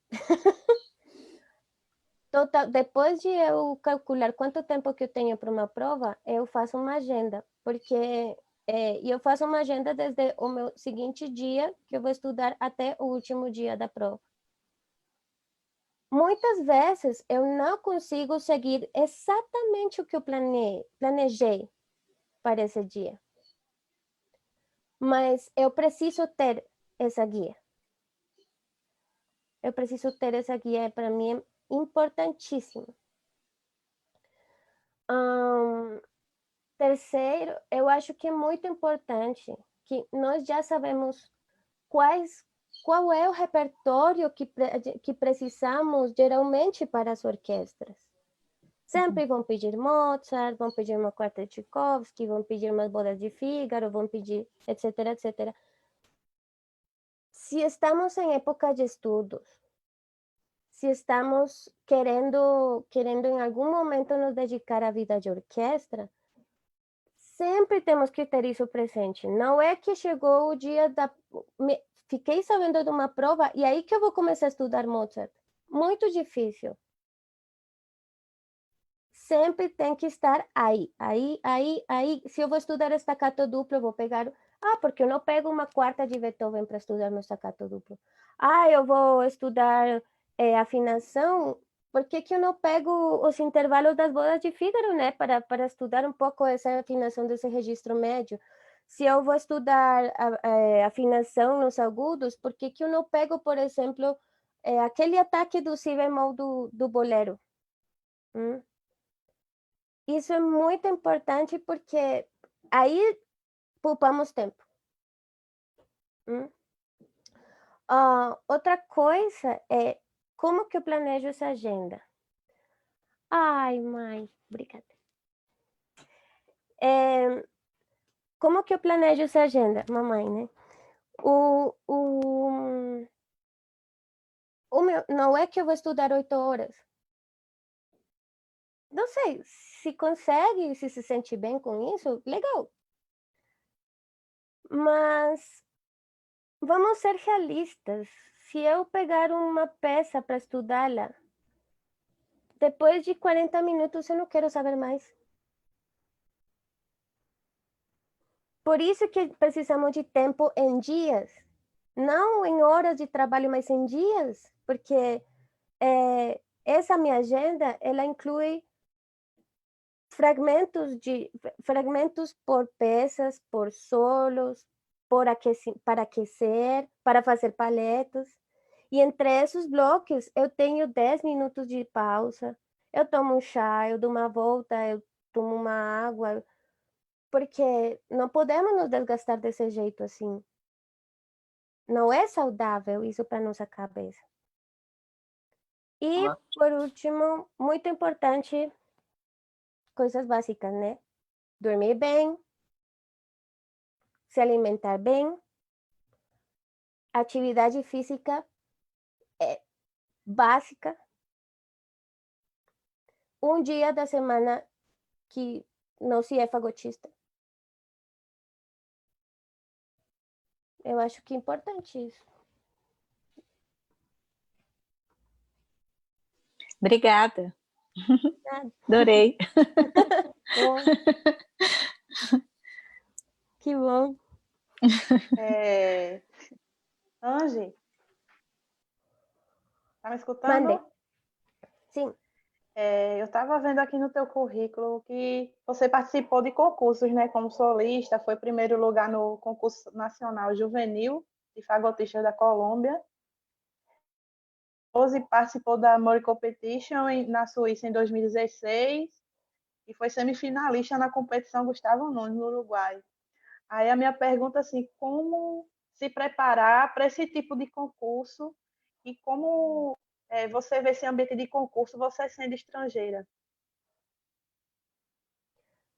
Depois de eu calcular quanto tempo que eu tenho para uma prova, eu faço uma agenda, porque eu faço uma agenda desde o meu seguinte dia, que eu vou estudar, até o último dia da prova. Muitas vezes eu não consigo seguir exatamente o que eu planejei para esse dia. Mas eu preciso ter essa guia. Eu preciso ter essa guia, para mim é importantíssimo. Terceiro, eu acho que é muito importante que nós já sabemos qual é o repertório que precisamos geralmente para as orquestras. Sempre vão pedir Mozart, vão pedir uma quarta de Tchaikovsky, vão pedir umas bodas de Fígaro, vão pedir etc, etc. Se estamos em época de estudos, se estamos querendo em algum momento nos dedicar à vida de orquestra, sempre temos que ter isso presente. Não é que chegou o dia fiquei sabendo de uma prova e aí que eu vou começar a estudar Mozart. Muito difícil. Sempre tem que estar aí. Se eu vou estudar staccato duplo, eu vou pegar... porque eu não pego uma quarta de Beethoven para estudar meu staccato duplo. Eu vou estudar afinação, por que eu não pego os intervalos das bodas de Fígaro, né, para estudar um pouco essa afinação desse registro médio? Se eu vou estudar a afinação nos agudos, por que eu não pego, por exemplo, aquele ataque do si bemol do bolero? Isso é muito importante porque aí poupamos tempo. Outra coisa é como que eu planejo essa agenda. Ai, mãe, obrigada. Como que eu planejo essa agenda, mamãe, né? Não é que eu vou estudar 8 horas. Não sei, se consegue, se sente bem com isso, legal. Mas vamos ser realistas. Se eu pegar uma peça para estudá-la, depois de 40 minutos eu não quero saber mais. Por isso que precisamos de tempo em dias, não em horas de trabalho, mas em dias, porque essa minha agenda, ela inclui fragmentos por peças, por solos, para aquecer, para fazer paletas. E entre esses blocos, eu tenho 10 minutos de pausa, eu tomo um chá, eu dou uma volta, eu tomo uma água, porque não podemos nos desgastar desse jeito assim. Não é saudável isso para nossa cabeça. E, por último, muito importante, coisas básicas, né? Dormir bem, se alimentar bem, atividade física é básica. Um dia da semana que não se é fagotista. Eu acho que é importante isso. Obrigada. Adorei. Que bom. Angie, tá me escutando? Mande. Sim. Eu estava vendo aqui no teu currículo que você participou de concursos, né, como solista, foi primeiro lugar no concurso nacional juvenil de fagotistas da Colômbia. Você participou da Mori Competition na Suíça em 2016 e foi semifinalista na competição Gustavo Nunes no Uruguai. Aí a minha pergunta assim, como se preparar para esse tipo de concurso e como você vê esse ambiente de concurso, você sendo estrangeira?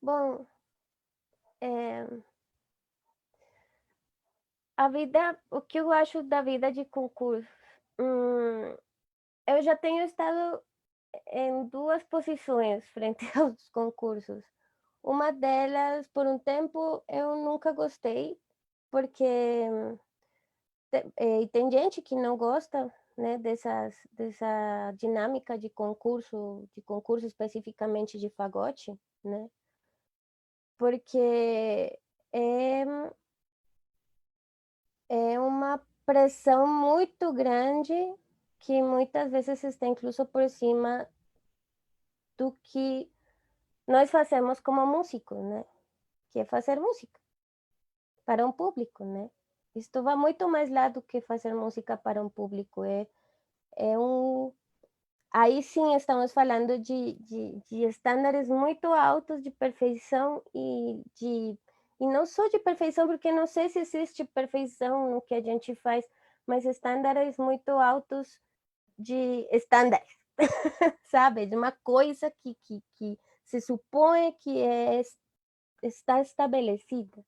Bom, a vida, o que eu acho da vida de concurso? Eu já tenho estado em 2 posições frente aos concursos. Uma delas, por um tempo, eu nunca gostei, porque tem gente que não gosta, né, dessa dinâmica de concurso especificamente de fagote, né? Porque é uma pressão muito grande que muitas vezes está incluso por cima do que nós fazemos como músicos, né? Que é fazer música para um público, né? Isto vai muito mais lá do que fazer música para um público. Aí sim estamos falando de estándares muito altos de perfeição e não só de perfeição, porque não sei se existe perfeição no que a gente faz, mas estándares muito altos de estándares, sabe? De uma coisa que se supõe que está estabelecida.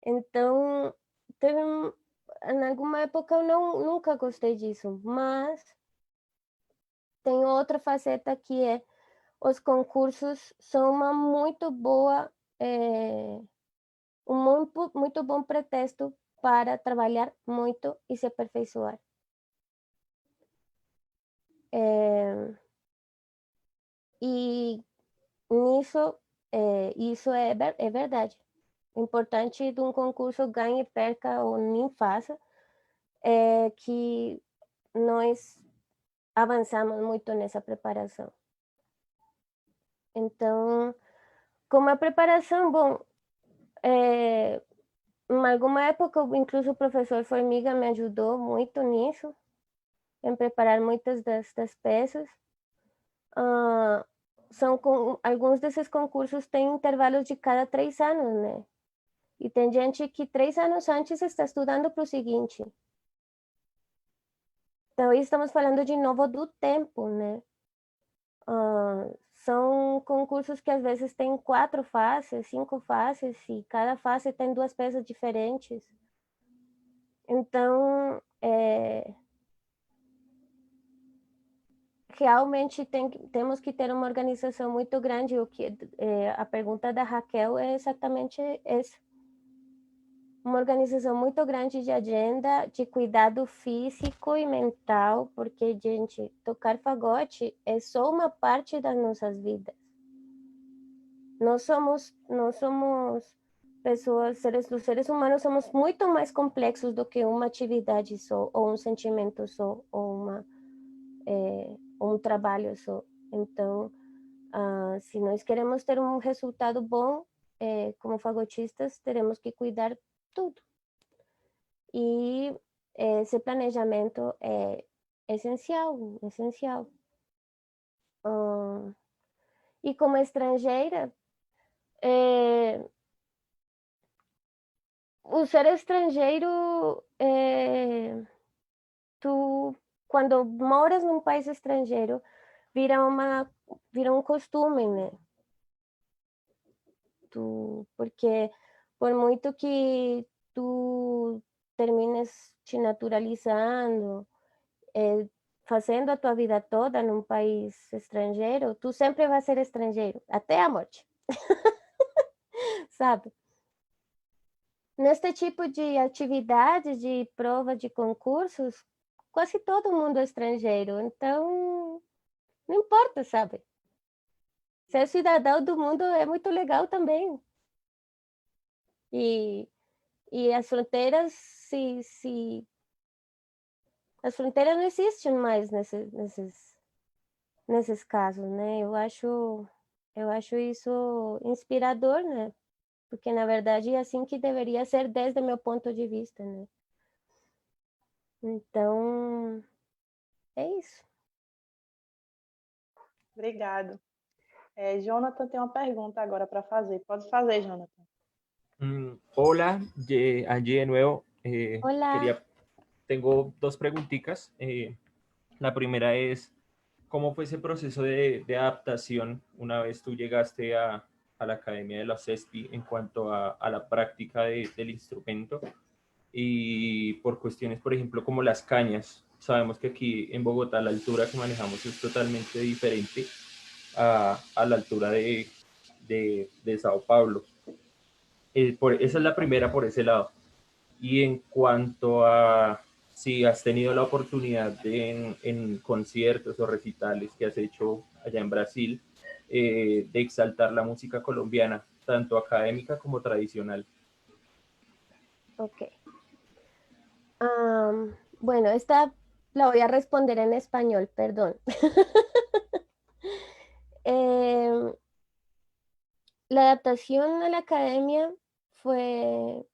Então, em alguma época eu nunca gostei disso, mas tem outra faceta que é os concursos são uma muito boa, muito bom pretexto para trabalhar muito e se aperfeiçoar. E nisso, isso é verdade. O importante de um concurso, ganhe, perca ou nem faça, é que nós avançamos muito nessa preparação. Então, como a preparação, bom, em alguma época, incluso o professor Formiga me ajudou muito nisso, em preparar muitas das peças. Alguns desses concursos têm intervalos de cada 3 anos, né? E tem gente que 3 anos antes está estudando para o seguinte. Então, aí estamos falando de novo do tempo, né? São concursos que às vezes têm 4 fases, 5 fases, e cada fase tem 2 peças diferentes. Então, realmente temos que ter uma organização muito grande. A pergunta da Raquel é exatamente essa. Uma organização muito grande de agenda, de cuidado físico e mental, porque, gente, tocar fagote é só uma parte das nossas vidas. Nós somos pessoas, os seres humanos somos muito mais complexos do que uma atividade só, ou um sentimento só, ou um trabalho só. Então, se nós queremos ter um resultado bom, como fagotistas, teremos que cuidar tudo. E esse planejamento é essencial. E como estrangeira, o ser estrangeiro, tu, quando moras num país estrangeiro, vira um costume, né? Porque por muito que tu termines te naturalizando, fazendo a tua vida toda num país estrangeiro, tu sempre vai ser estrangeiro, até a morte. Sabe? Neste tipo de atividade, de prova, de concursos, quase todo mundo é estrangeiro, então não importa, sabe? Ser cidadão do mundo é muito legal também. E as fronteiras, as fronteiras não existem mais nesses casos, né? Eu acho isso inspirador, né? Porque, na verdade, é assim que deveria ser desde o meu ponto de vista, né? Então, é isso. Obrigado. Jonathan tem uma pergunta agora para fazer. Pode fazer, Jonathan. Hola, allí de nuevo. Hola. Tengo 2 preguntitas. La primera es, ¿cómo fue ese proceso de adaptación una vez tú llegaste a la Academia de la CESPI en cuanto a la práctica del instrumento? Y por cuestiones, por ejemplo, como las cañas. Sabemos que aquí en Bogotá la altura que manejamos es totalmente diferente a la altura de Sao Paulo. Esa es la primera por ese lado. Y en cuanto a si has tenido la oportunidad en conciertos o recitales que has hecho allá en Brasil, de exaltar la música colombiana, tanto académica como tradicional. Ok. Bueno, esta la voy a responder en español, perdón. La adaptación a la academia fue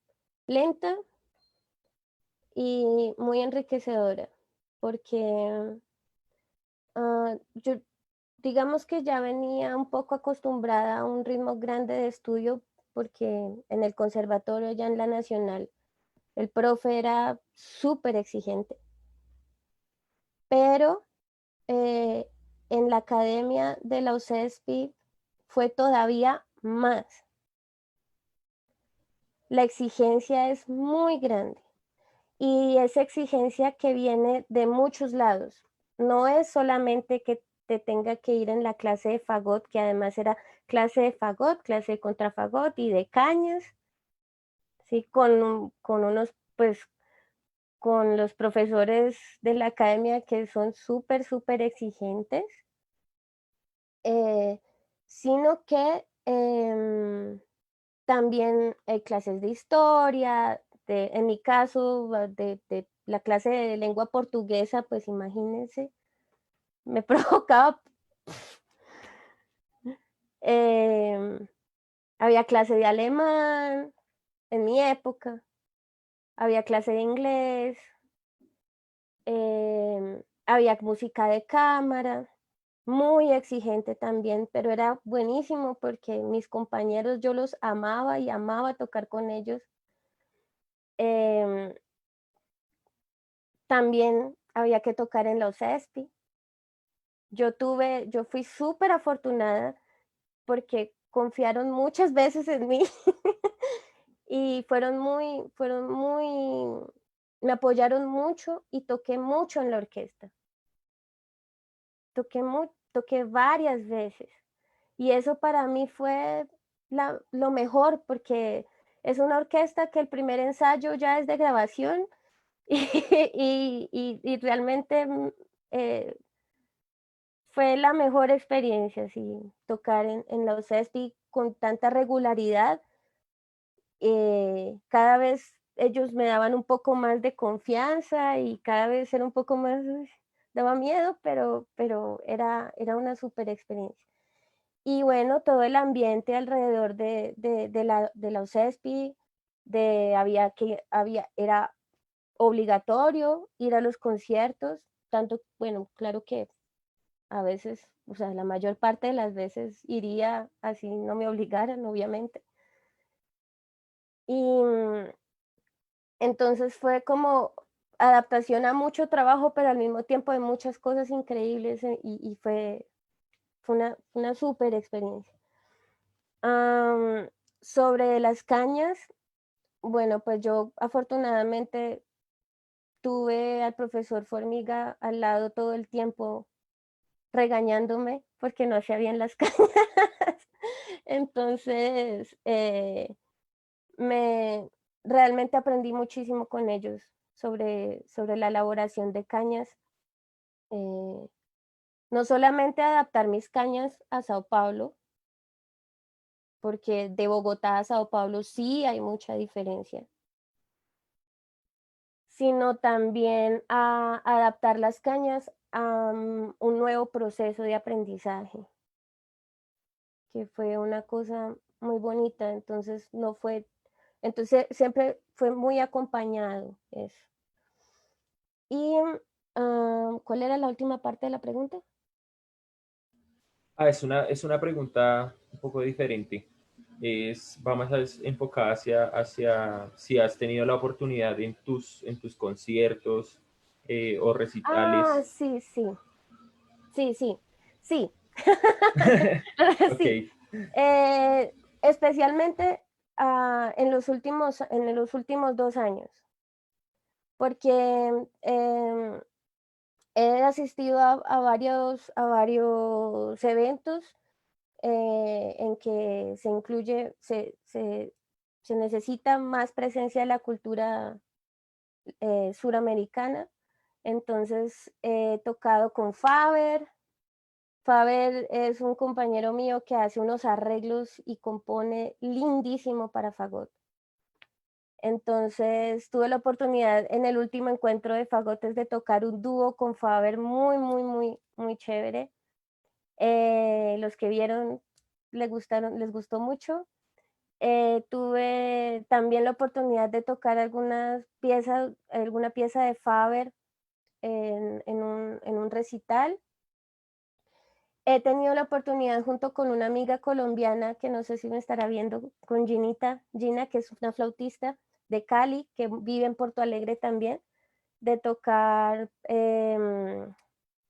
lenta y muy enriquecedora, porque yo digamos que ya venía un poco acostumbrada a un ritmo grande de estudio, porque en el conservatorio, ya en la Nacional, el profe era súper exigente. Pero en la academia de la UCESPI fue todavía más. La exigencia es muy grande y esa exigencia que viene de muchos lados. No es solamente que te tenga que ir en la clase de fagot, que además era clase de fagot, clase de contrafagot y de cañas, ¿sí? Con los profesores de la academia que son súper exigentes, sino que también hay clases de historia, en mi caso, de la clase de lengua portuguesa, pues imagínense, me provocaba. Había clase de alemán en mi época, había clase de inglés, había música de cámara, muy exigente también, pero era buenísimo porque mis compañeros yo los amaba y amaba tocar con ellos. También había que tocar en los ESPI. Yo fui súper afortunada porque confiaron muchas veces en mí y me apoyaron mucho y toqué mucho en la orquesta. Toqué varias veces y eso para mí fue lo mejor porque es una orquesta que el primer ensayo ya es de grabación y realmente fue la mejor experiencia, sí, tocar en los ESPI con tanta regularidad. Cada vez ellos me daban un poco más de confianza y cada vez era un poco más, daba miedo, pero era una súper experiencia. Y bueno, todo el ambiente alrededor de la OSESPI, era obligatorio ir a los conciertos, tanto, bueno, claro que a veces, o sea, la mayor parte de las veces iría así no me obligaran, obviamente. Y entonces fue como adaptación a mucho trabajo, pero al mismo tiempo de muchas cosas increíbles y fue una súper experiencia. Sobre las cañas, bueno, pues yo afortunadamente tuve al profesor Formiga al lado todo el tiempo regañándome porque no hacía bien las cañas. Entonces, realmente aprendí muchísimo con ellos sobre la elaboración de cañas. No solamente adaptar mis cañas a Sao Paulo, porque de Bogotá a Sao Paulo sí hay mucha diferencia, sino también a adaptar las cañas a un nuevo proceso de aprendizaje, que fue una cosa muy bonita. Entonces siempre fue muy acompañado eso. Y ¿cuál era la última parte de la pregunta? Es una pregunta un poco diferente. Va más enfocada hacia si has tenido la oportunidad en tus conciertos o recitales. Sí. Sí. Ok. Sí. Especialmente en los últimos 2 años, porque he asistido a varios eventos en que se necesita más presencia de la cultura suramericana. Entonces he tocado con Faber. Faber es un compañero mío que hace unos arreglos y compone lindísimo para fagot. Entonces tuve la oportunidad en el último encuentro de fagotes de tocar un dúo con Faber muy chévere. Los que vieron les gustó mucho. Tuve también la oportunidad de tocar alguna pieza de Faber en un recital. He tenido la oportunidad junto con una amiga colombiana que no sé si me estará viendo, con Gina, que es una flautista de Cali, que vive en Porto Alegre también, de tocar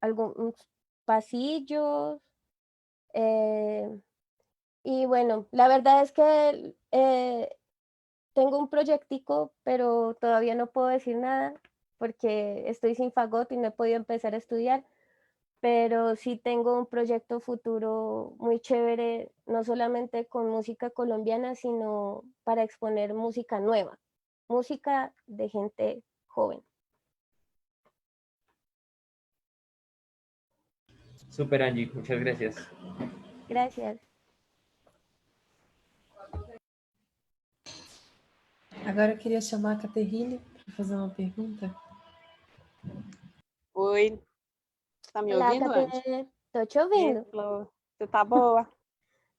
algunos pasillos. Y bueno, la verdad es que tengo un proyectico, pero todavía no puedo decir nada porque estoy sin fagot y no he podido empezar a estudiar. Pero sí tengo un proyecto futuro muy chévere, no solamente con música colombiana, sino para exponer música nueva, música de gente joven. Super, Angie, muchas gracias. Gracias. Agora eu queria chamar a Caterine para fazer uma pergunta. Oi. tá me Olá, ouvindo, Andy? Cadê? Tô te ouvindo. Flor. Você tá boa?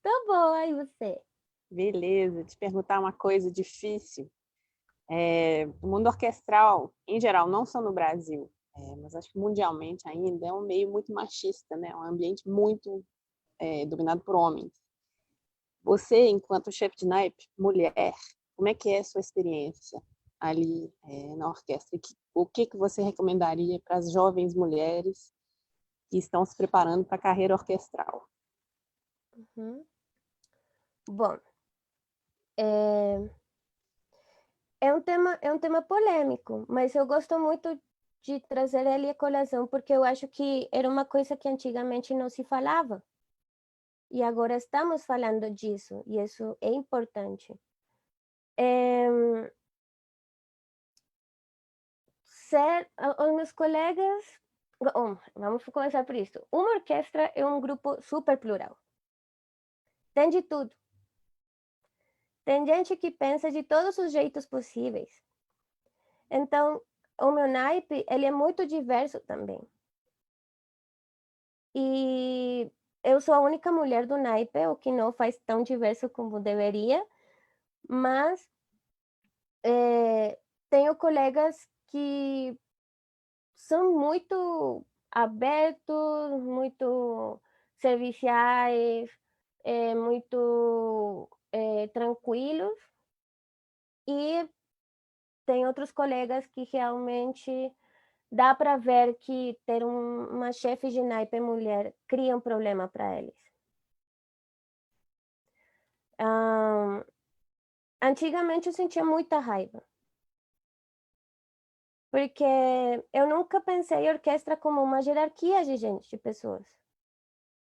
Tô boa, e você? Beleza, te perguntar uma coisa difícil. O mundo orquestral, em geral, não só no Brasil, mas acho que mundialmente ainda, é um meio muito machista, né? Um ambiente muito dominado por homens. Você, enquanto chefe de naipe, mulher, como é que é a sua experiência ali na orquestra? O que você recomendaria para as jovens mulheres que estão se preparando para a carreira orquestral? Uhum. Bom, é um tema polêmico, mas eu gosto muito de trazer ele à colação, porque eu acho que era uma coisa que antigamente não se falava. E agora estamos falando disso, e isso é importante. Os meus colegas... vamos começar por isso. Uma orquestra é um grupo super plural. Tem de tudo. Tem gente que pensa de todos os jeitos possíveis. Então, o meu naipe, ele é muito diverso também. E eu sou a única mulher do naipe, o que não faz tão diverso como deveria, mas tenho colegas que são muito abertos, muito serviciais, muito tranquilos, e tem outros colegas que realmente dá para ver que ter uma chefe de naipe mulher cria um problema para eles. Antigamente eu sentia muita raiva, porque eu nunca pensei em orquestra como uma hierarquia de gente, de pessoas.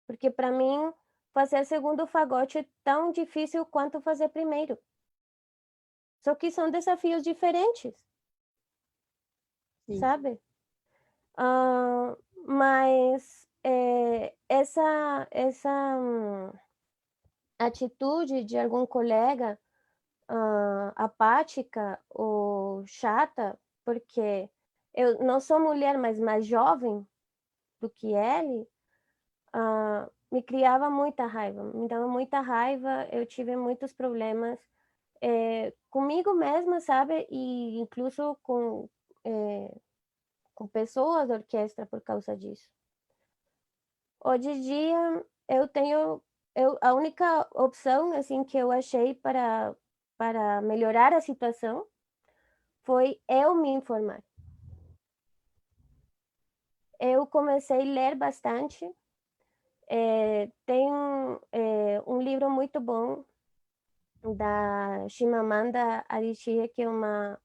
Porque para mim, fazer segundo fagote é tão difícil quanto fazer primeiro. Só que são desafios diferentes, sabe? Mas essa atitude de algum colega apática ou chata, porque eu não sou mulher, mas mais jovem do que ele, me criava muita raiva, me dava muita raiva, eu tive muitos problemas comigo mesma, sabe? E incluso com pessoas da orquestra por causa disso. Hoje em dia, a única opção assim que eu achei para melhorar a situação foi eu me informar. Eu comecei a ler bastante. Tem um livro muito bom da Chimamanda Adichie, que é uma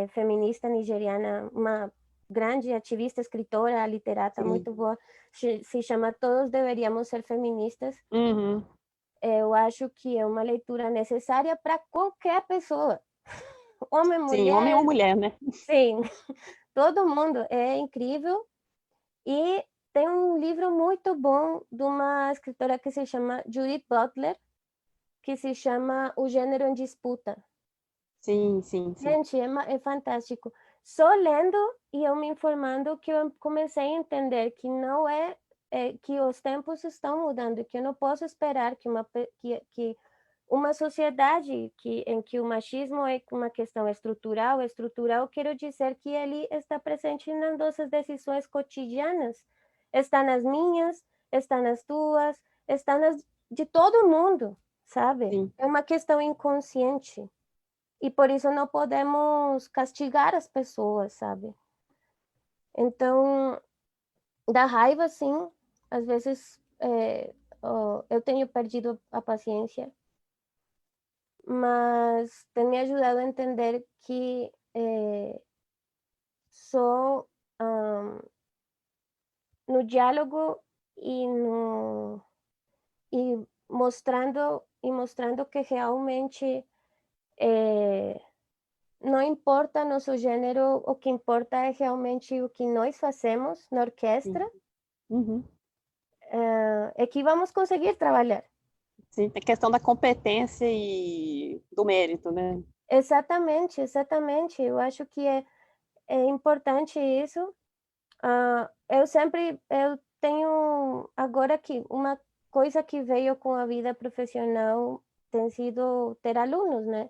feminista nigeriana, uma grande ativista, escritora, literata, muito boa. Se chama Todos Deveríamos Ser Feministas. Uhum. Eu acho que é uma leitura necessária para qualquer pessoa. Homem, mulher. Sim, homem ou mulher, né? Sim, todo mundo. É incrível. E tem um livro muito bom de uma escritora que se chama Judith Butler, que se chama O Gênero em Disputa. Sim. Gente, é fantástico. Só lendo e eu me informando que eu comecei a entender que não que os tempos estão mudando, que eu não posso esperar que uma sociedade em que o machismo é uma questão estrutural, quero dizer que ele está presente nas nossas decisões cotidianas. Está nas minhas, está nas tuas, está nas de todo mundo, sabe? Sim. É uma questão inconsciente. E por isso não podemos castigar as pessoas, sabe? Então, dá raiva, sim. Às vezes eu tenho perdido a paciência, mas tem me ajudado a entender que só no diálogo e mostrando que realmente não importa nosso gênero, o que importa é realmente o que nós fazemos na orquestra. Uhum. É que vamos conseguir trabalhar. Sim, a questão da competência e do mérito, né? Exatamente. Eu acho que é importante isso. eu tenho agora que uma coisa que veio com a vida profissional tem sido ter alunos, né?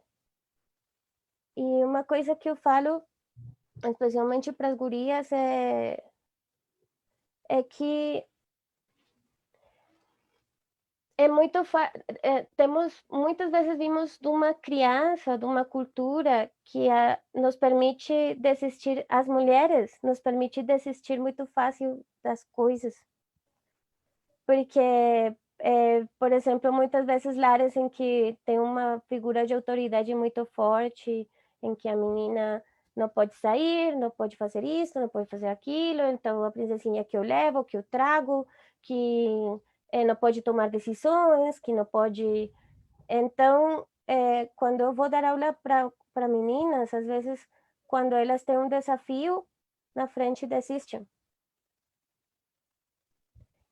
E uma coisa que eu falo, especialmente para as gurias, é que temos muitas vezes vimos de uma criança, de uma cultura que nos permite desistir, as mulheres nos permite desistir muito fácil das coisas, porque por exemplo, muitas vezes lares em que tem uma figura de autoridade muito forte, em que a menina não pode sair, não pode fazer isso, não pode fazer aquilo, então a princesinha que eu levo, que eu trago, que não pode tomar decisões, que não pode... Então, quando eu vou dar aula para meninas, às vezes, quando elas têm um desafio, na frente desistem.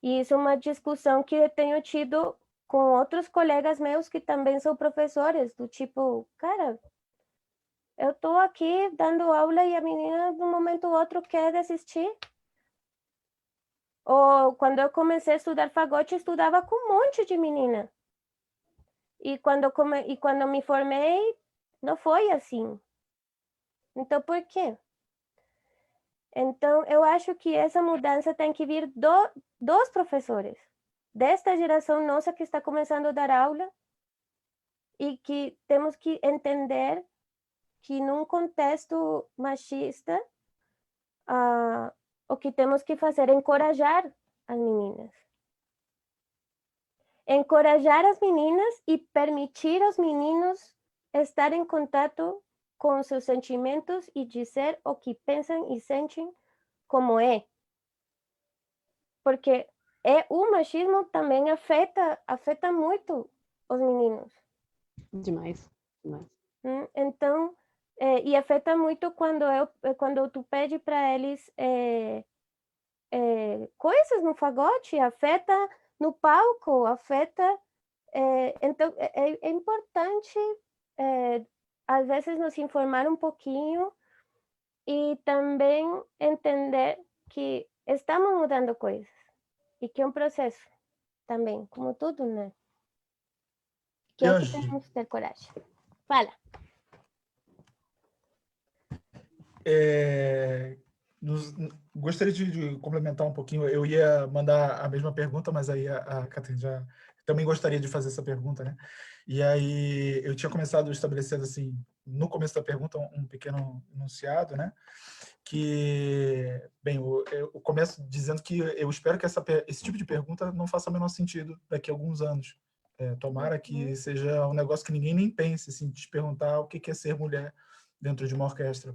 E isso é uma discussão que eu tenho tido com outros colegas meus que também são professores, do tipo, cara, eu estou aqui dando aula e a menina, de um momento ou outro, quer desistir. Ou quando eu comecei a estudar fagote, eu estudava com um monte de menina. E quando me formei, não foi assim. Então, por quê? Então, eu acho que essa mudança tem que vir dos professores, desta geração nossa que está começando a dar aula, e que temos que entender que num contexto machista, o que temos que fazer é encorajar as meninas. Encorajar as meninas e permitir aos meninos estar em contato com seus sentimentos e dizer o que pensam e sentem como é. Porque o machismo também afeta muito os meninos. Demais, demais. Então, e afeta muito quando tu pede para eles coisas no fagote, afeta no palco, afeta... então, é importante, às vezes, nos informar um pouquinho e também entender que estamos mudando coisas e que é um processo também, como tudo, né? Que é o que temos que ter coragem. Fala. Gostaria de complementar um pouquinho. Eu ia mandar a mesma pergunta, mas aí a Catherine já também gostaria de fazer essa pergunta, né? E aí eu tinha começado estabelecendo assim, no começo da pergunta, um pequeno enunciado, né? Que, bem, eu começo dizendo que eu espero que esse tipo de pergunta não faça o menor sentido daqui a alguns anos. Tomara que seja um negócio que ninguém nem pense, assim, de te perguntar o que é ser mulher dentro de uma orquestra.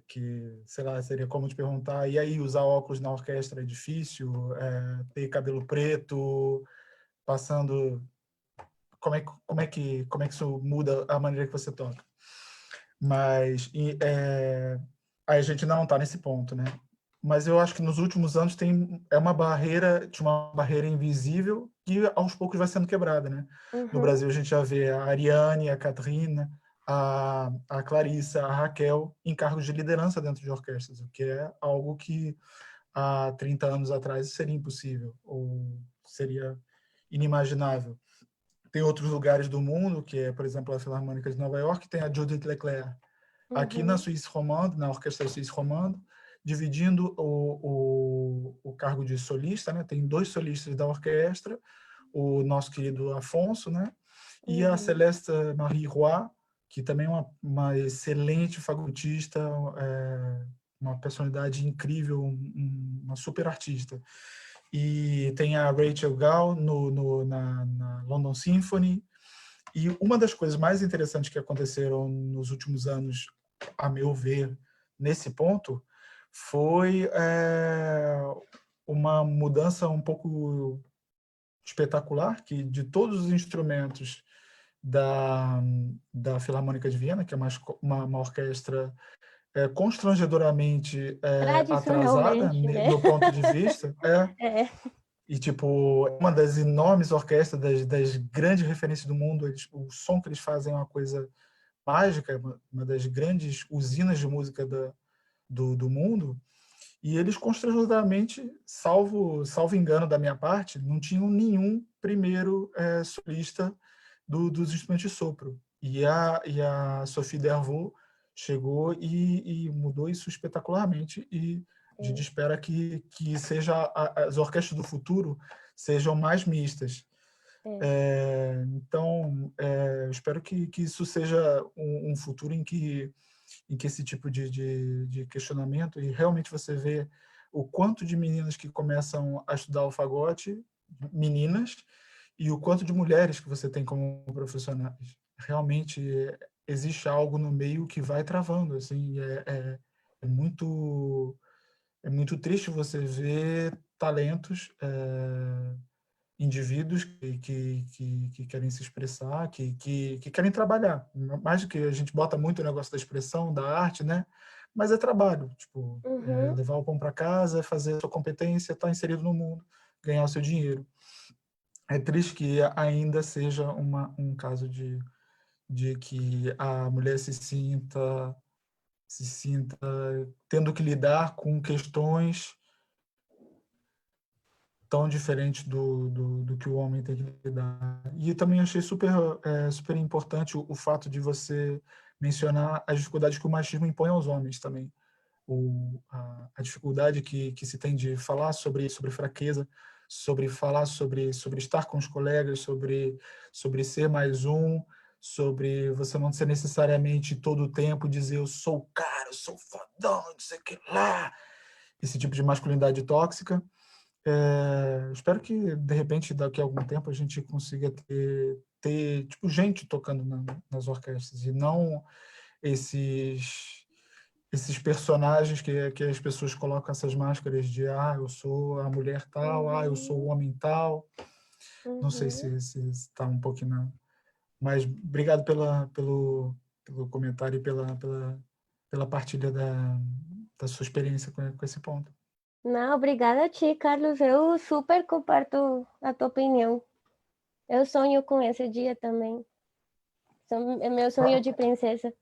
Que, sei lá, seria como te perguntar, e aí usar óculos na orquestra é difícil? Ter cabelo preto, passando... Como é que isso muda a maneira que você toca? Mas aí a gente ainda não está nesse ponto, né? Mas eu acho que nos últimos anos tinha uma barreira invisível que aos poucos vai sendo quebrada, né? No Brasil a gente já vê a Ariane, a Catarina, a Clarissa, a Raquel em cargos de liderança dentro de orquestras, o que é algo que há 30 anos atrás seria impossível ou seria inimaginável. Tem outros lugares do mundo, que é, por exemplo, a Filarmônica de Nova York, tem a Judith Leclerc. Aqui na Suisse Romande, na Orquestra Suisse Romande, dividindo o cargo de solista, né? Tem 2 solistas da orquestra, o nosso querido Afonso, né? E a Céleste Marie Roy, que também é uma excelente fagotista, uma personalidade incrível, uma super artista. E tem a Rachel Gall na London Symphony. E uma das coisas mais interessantes que aconteceram nos últimos anos, a meu ver, nesse ponto, foi uma mudança um pouco espetacular, que de todos os instrumentos da Filarmônica de Viena, que é uma orquestra constrangedoramente atrasada, né? no ponto de vista, e tipo, uma das enormes orquestras, das grandes referências do mundo, o som que eles fazem é uma coisa mágica, uma das grandes usinas de música do mundo, e eles constrangedoramente, salvo engano da minha parte, não tinham nenhum primeiro solista dos instrumentos de sopro. E a Sophie Dervaux chegou e mudou isso espetacularmente, e a gente espera que as orquestras do futuro sejam mais mistas. Então, eu espero que isso seja um futuro em que esse tipo de questionamento, e realmente você vê o quanto de meninas que começam a estudar o fagote, meninas, e o quanto de mulheres que você tem como profissionais. Realmente existe algo no meio que vai travando, assim, é muito triste você ver talentos, indivíduos que querem se expressar, que querem trabalhar. Mais do que a gente bota muito o negócio da expressão, da arte, né? Mas é trabalho, tipo, levar o pão para casa, fazer a sua competência, estar inserido no mundo, ganhar o seu dinheiro. É triste que ainda seja um caso de que a mulher se sinta tendo que lidar com questões tão diferente do que o homem tem que lidar. E também achei super importante o fato de você mencionar as dificuldades que o machismo impõe aos homens também. A dificuldade que se tem de falar sobre fraqueza, sobre falar sobre estar com os colegas, sobre ser mais um, sobre você não ser necessariamente todo o tempo dizer eu sou o cara, eu sou fodão, não sei o que lá. Esse tipo de masculinidade tóxica. Espero que, de repente, daqui a algum tempo, a gente consiga ter tipo, gente tocando nas orquestras, e não esses personagens que as pessoas colocam essas máscaras de eu sou a mulher tal, eu sou o homem tal. Não sei se está um pouquinho... Mas obrigado pelo comentário e pela partilha da sua experiência com esse ponto. Não, obrigada a ti, Carlos. Eu super comparto a tua opinião. Eu sonho com esse dia também. É meu sonho de princesa.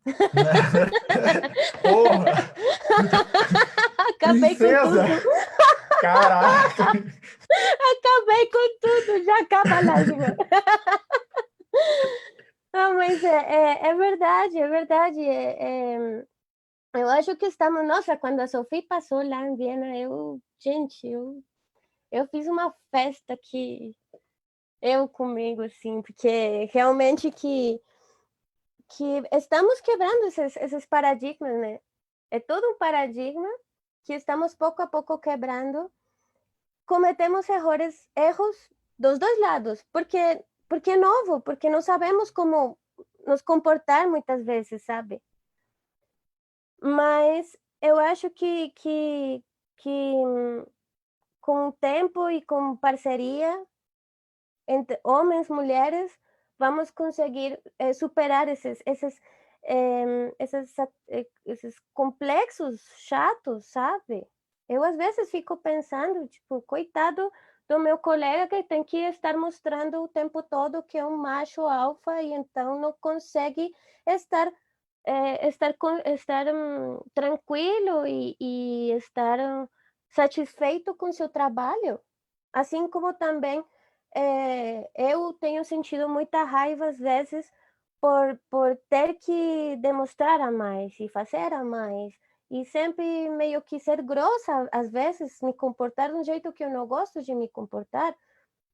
Porra! Acabei princesa? com tudo. Caraca! Acabei com tudo. Já acaba a lágrima. Não, mas é verdade, é verdade. Eu acho que estamos... Nossa, quando a Sophie passou lá em Viena, eu fiz uma festa que eu comigo, assim, porque realmente que estamos quebrando esses paradigmas, né? É todo um paradigma que estamos pouco a pouco quebrando. Cometemos erros dos dois lados, porque é novo, porque não sabemos como nos comportar muitas vezes, sabe? Mas eu acho que com o tempo e com parceria entre homens e mulheres, vamos conseguir superar esses complexos chatos, sabe? Eu, às vezes, fico pensando, tipo, coitado do meu colega que tem que estar mostrando o tempo todo que é um macho alfa e então não consegue estar tranquilo e estar satisfeito com seu trabalho. Assim como também eu tenho sentido muita raiva, às vezes, por ter que demonstrar a mais e fazer a mais. E sempre meio que ser grossa, às vezes, me comportar de um jeito que eu não gosto de me comportar,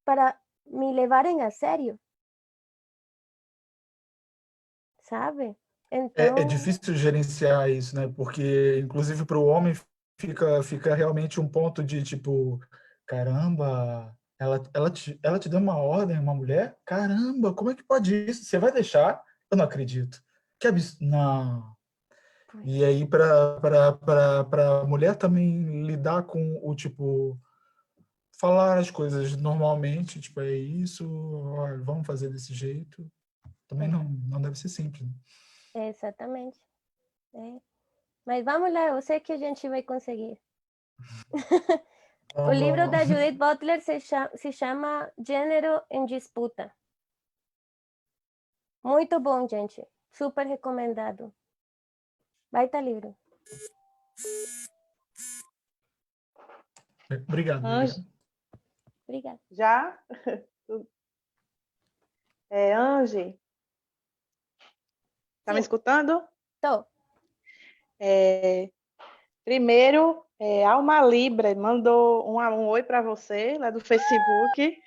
para me levarem a sério. Sabe? Então... É difícil gerenciar isso, né? Porque, inclusive, para o homem fica realmente um ponto de tipo, caramba, ela te deu uma ordem, uma mulher? Caramba, como é que pode isso? Você vai deixar? Eu não acredito. Que absurdo. Não. E aí, para a mulher também lidar com o tipo, falar as coisas normalmente, tipo, é isso, olha, vamos fazer desse jeito. Também não deve ser simples. Né? Exatamente. Mas vamos lá, eu sei que a gente vai conseguir. O livro da Judith Butler se chama Gênero em Disputa. Muito bom, gente. Super recomendado. Baita livro. Obrigado. Ange. Obrigada. Já? Ange, tá me escutando? Tô. Primeiro, Alma Libre mandou um oi para você, lá do Facebook.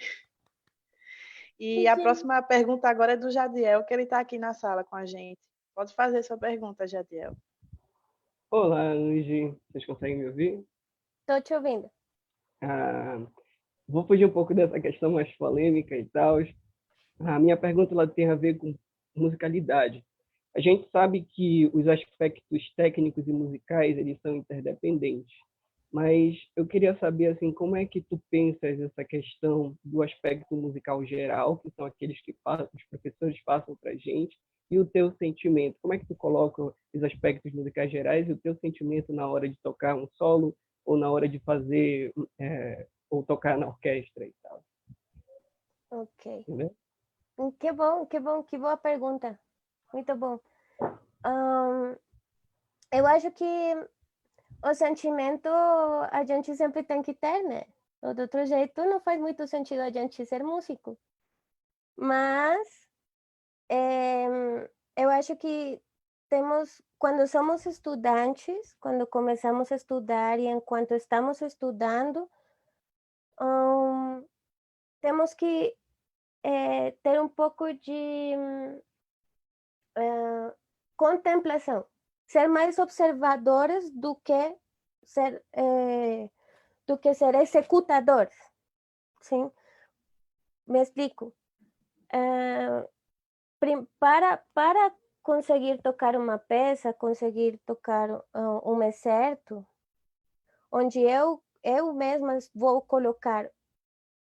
E a próxima pergunta agora é do Jadiel, que ele está aqui na sala com a gente. Pode fazer sua pergunta, Jadiel. Olá, Angie. Vocês conseguem me ouvir? Tô te ouvindo. Vou fugir um pouco dessa questão mais polêmica e tal. A minha pergunta ela tem a ver com musicalidade. A gente sabe que os aspectos técnicos e musicais eles são interdependentes, mas eu queria saber assim como é que tu pensas essa questão do aspecto musical geral, que são aqueles que os professores passam para a gente, e o teu sentimento. Como é que tu coloca os aspectos musicais gerais e o teu sentimento na hora de tocar um solo ou na hora de fazer ou tocar na orquestra e tal? Ok. Entendeu? Que boa pergunta. Muito bom. Eu acho que o sentimento a gente sempre tem que ter, né? De outro jeito, não faz muito sentido a gente ser músico. Mas eu acho que quando somos estudantes, quando começamos a estudar e enquanto estamos estudando, temos que ter um pouco de contemplação, ser mais observadores do que ser executadores, sim? Me explico. Para conseguir tocar uma peça, conseguir tocar um excerto, onde eu mesma vou colocar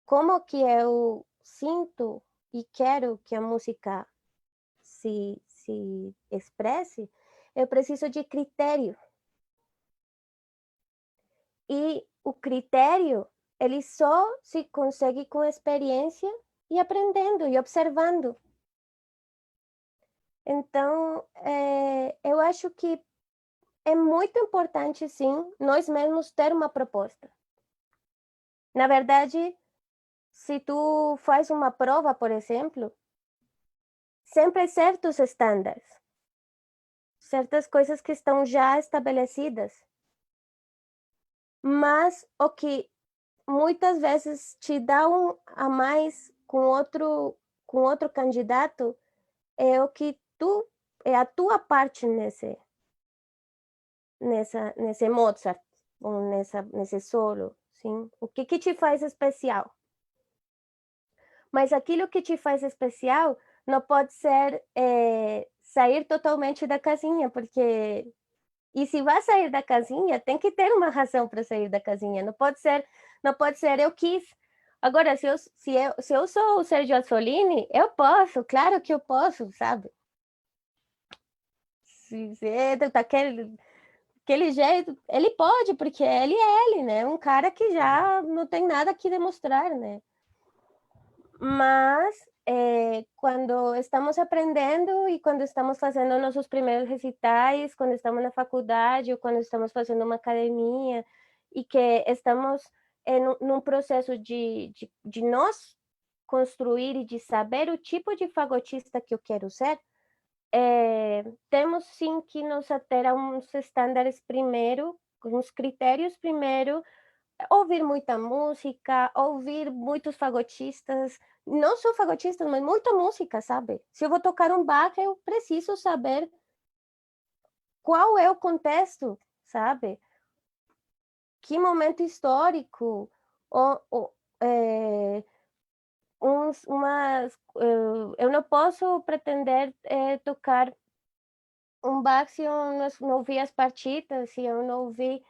como que eu sinto e quero que a música se expresse, eu preciso de critério. E o critério, ele só se consegue com experiência e aprendendo e observando. Então, eu acho que é muito importante, sim, nós mesmos ter uma proposta. Na verdade, se tu faz uma prova, por exemplo, sempre certos estándares, certas coisas que estão já estabelecidas. Mas o que muitas vezes te dá a mais com outro candidato é o que é a tua parte nesse Mozart, ou nesse solo, sim? O que te faz especial? Mas aquilo que te faz especial não pode ser sair totalmente da casinha, porque... E se vai sair da casinha, tem que ter uma razão para sair da casinha. Não pode ser eu quis. Agora, se eu sou o Sergio Assolini, eu posso, claro que eu posso, sabe? Se é daquele jeito, ele pode, porque ele é ele, né? Um cara que já não tem nada que demonstrar, né? Mas quando estamos aprendendo e quando estamos fazendo nossos primeiros recitais, quando estamos na faculdade ou quando estamos fazendo uma academia e que estamos num processo de nós construir e de saber o tipo de fagotista que eu quero ser, temos sim que nos ater a uns estándares primeiro, uns critérios primeiro, ouvir muita música, ouvir muitos fagotistas, não só fagotistas, mas muita música, sabe? Se eu vou tocar um Bach, eu preciso saber qual é o contexto, sabe? Que momento histórico, eu não posso pretender tocar um Bach se eu não ouvir as partitas, se eu não ouvir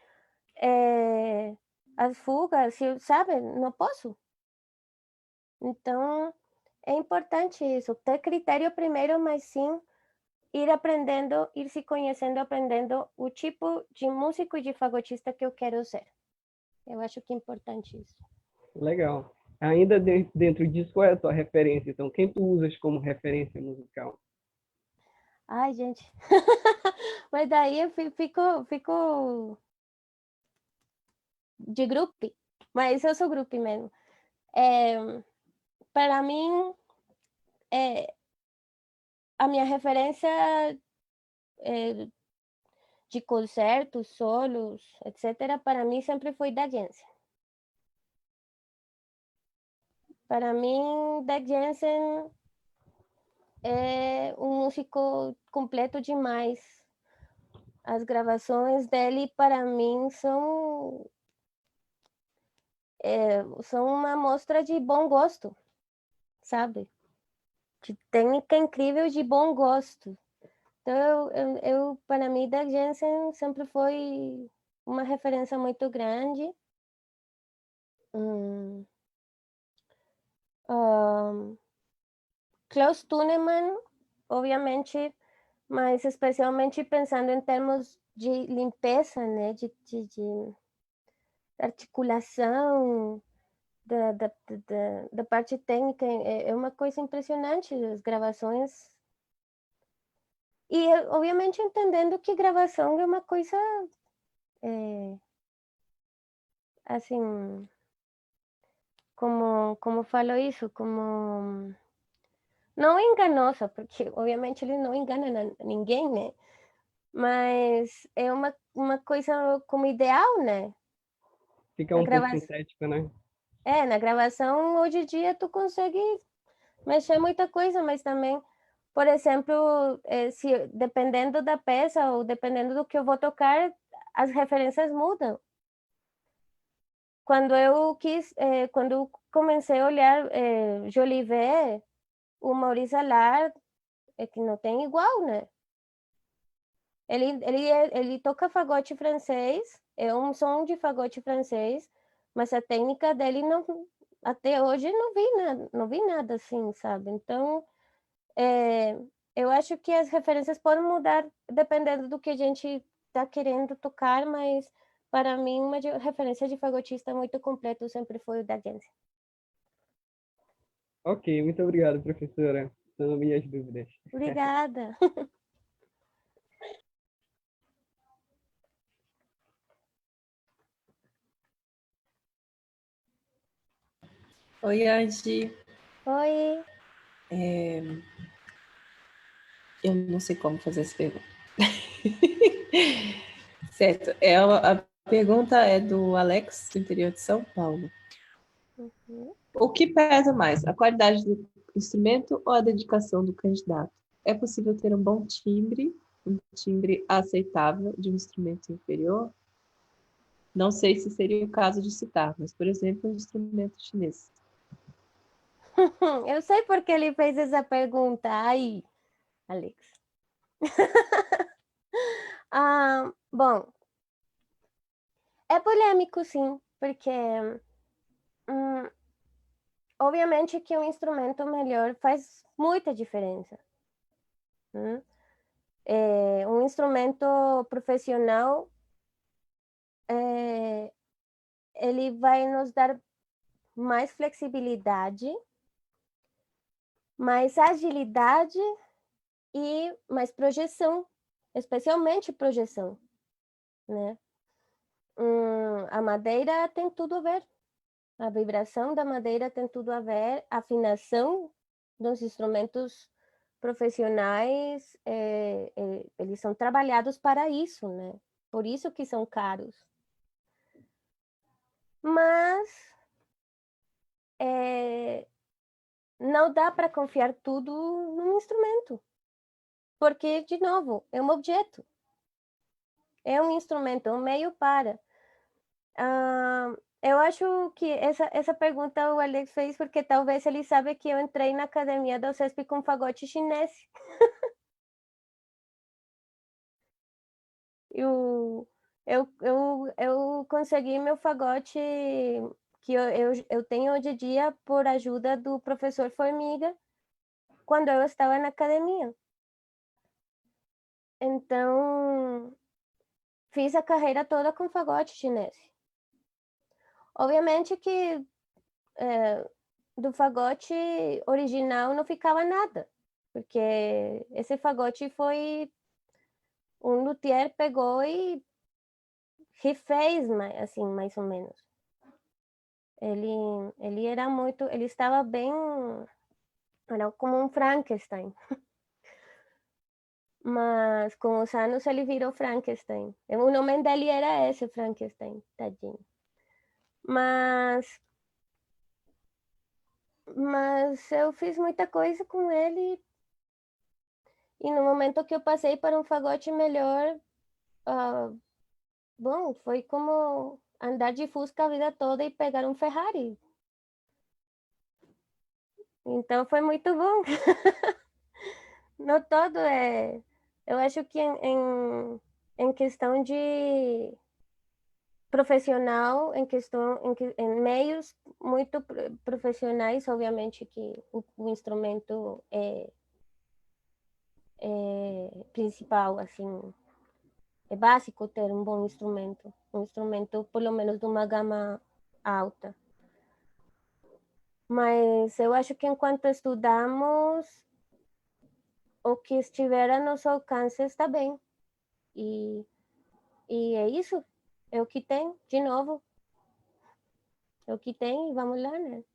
as fugas, sabe? Não posso. Então, é importante isso, ter critério primeiro, mas sim ir aprendendo, ir se conhecendo, aprendendo o tipo de músico e de fagotista que eu quero ser. Eu acho que é importante isso. Legal. Ainda dentro disso, qual é a tua referência? Então, quem tu usas como referência musical? Ai, gente. Mas daí eu fico de grupo. Mas eu sou grupo mesmo. Para mim, a minha referência de concertos, solos, etc., para mim sempre foi da Jensen. Para mim, Dag Jensen é um músico completo demais. As gravações dele, para mim, são uma mostra de bom gosto, sabe? De técnica incrível de bom gosto. Então, para mim, Dag Jensen sempre foi uma referência muito grande. Klaus Tunemann, obviamente, mas especialmente pensando em termos de limpeza, né, de articulação, da parte técnica, é uma coisa impressionante, as gravações. E, obviamente, entendendo que gravação é uma coisa, assim, como falo isso, como... Não enganosa, porque, obviamente, ele não engana ninguém, né? Mas é uma coisa como ideal, né? Fica um pouco sintético, né? Na gravação, hoje em dia, tu consegue mexer muita coisa, mas também, por exemplo, dependendo da peça ou dependendo do que eu vou tocar, as referências mudam. Quando eu comecei a olhar Jolivet, o Maurice Allard, é que não tem igual, né? Ele toca fagote francês, é um som de fagote francês, mas a técnica dele não, até hoje não vi nada assim, sabe? Então, eu acho que as referências podem mudar dependendo do que a gente está querendo tocar, mas para mim uma referência de fagotista muito completo sempre foi o da Jensen. Ok, muito obrigado, professora. São minhas dúvidas. Obrigada. Oi, Angie. Oi. Eu não sei como fazer essa pergunta. Certo. A pergunta é do Alex, do interior de São Paulo. Uhum. O que pesa mais, a qualidade do instrumento ou a dedicação do candidato? É possível ter um bom timbre, um timbre aceitável de um instrumento inferior? Não sei se seria o caso de citar, mas, por exemplo, um instrumento chinês. Eu sei porque ele fez essa pergunta. Ai, Alex. Bom, é polêmico, sim, porque obviamente que um instrumento melhor faz muita diferença. Um instrumento profissional, ele vai nos dar mais flexibilidade, mais agilidade e mais projeção, especialmente projeção, né? A madeira tem tudo a ver. A vibração da madeira tem tudo a ver. A afinação dos instrumentos profissionais, eles são trabalhados para isso, né? Por isso que são caros. Mas não dá para confiar tudo num instrumento. Porque, de novo, é um objeto. É um instrumento, é um meio para. Eu acho que essa pergunta o Alex fez porque talvez ele sabe que eu entrei na academia da UCESP com fagote chinês. Eu consegui meu fagote que eu tenho hoje em dia por ajuda do professor Formiga quando eu estava na academia. Então, fiz a carreira toda com fagote chinês. Obviamente que do fagote original não ficava nada, porque esse fagote foi um luthier pegou e refez, assim, mais ou menos. Ele era muito, ele estava bem, era como um Frankenstein. Mas com os anos ele virou Frankenstein. O nome dele era esse, Frankenstein, tadinho. Mas eu fiz muita coisa com ele. E no momento que eu passei para um fagote melhor, bom, foi como andar de Fusca a vida toda e pegar um Ferrari. Então foi muito bom. No todo, eu acho que em questão de profissional, em meios muito profissionais, obviamente que o instrumento é principal, assim, é básico ter um bom instrumento, pelo menos de uma gama alta. Mas eu acho que enquanto estudamos, o que estiver a nosso alcance está bem. E é isso, é o que tem, de novo. É o que tem e vamos lá, né?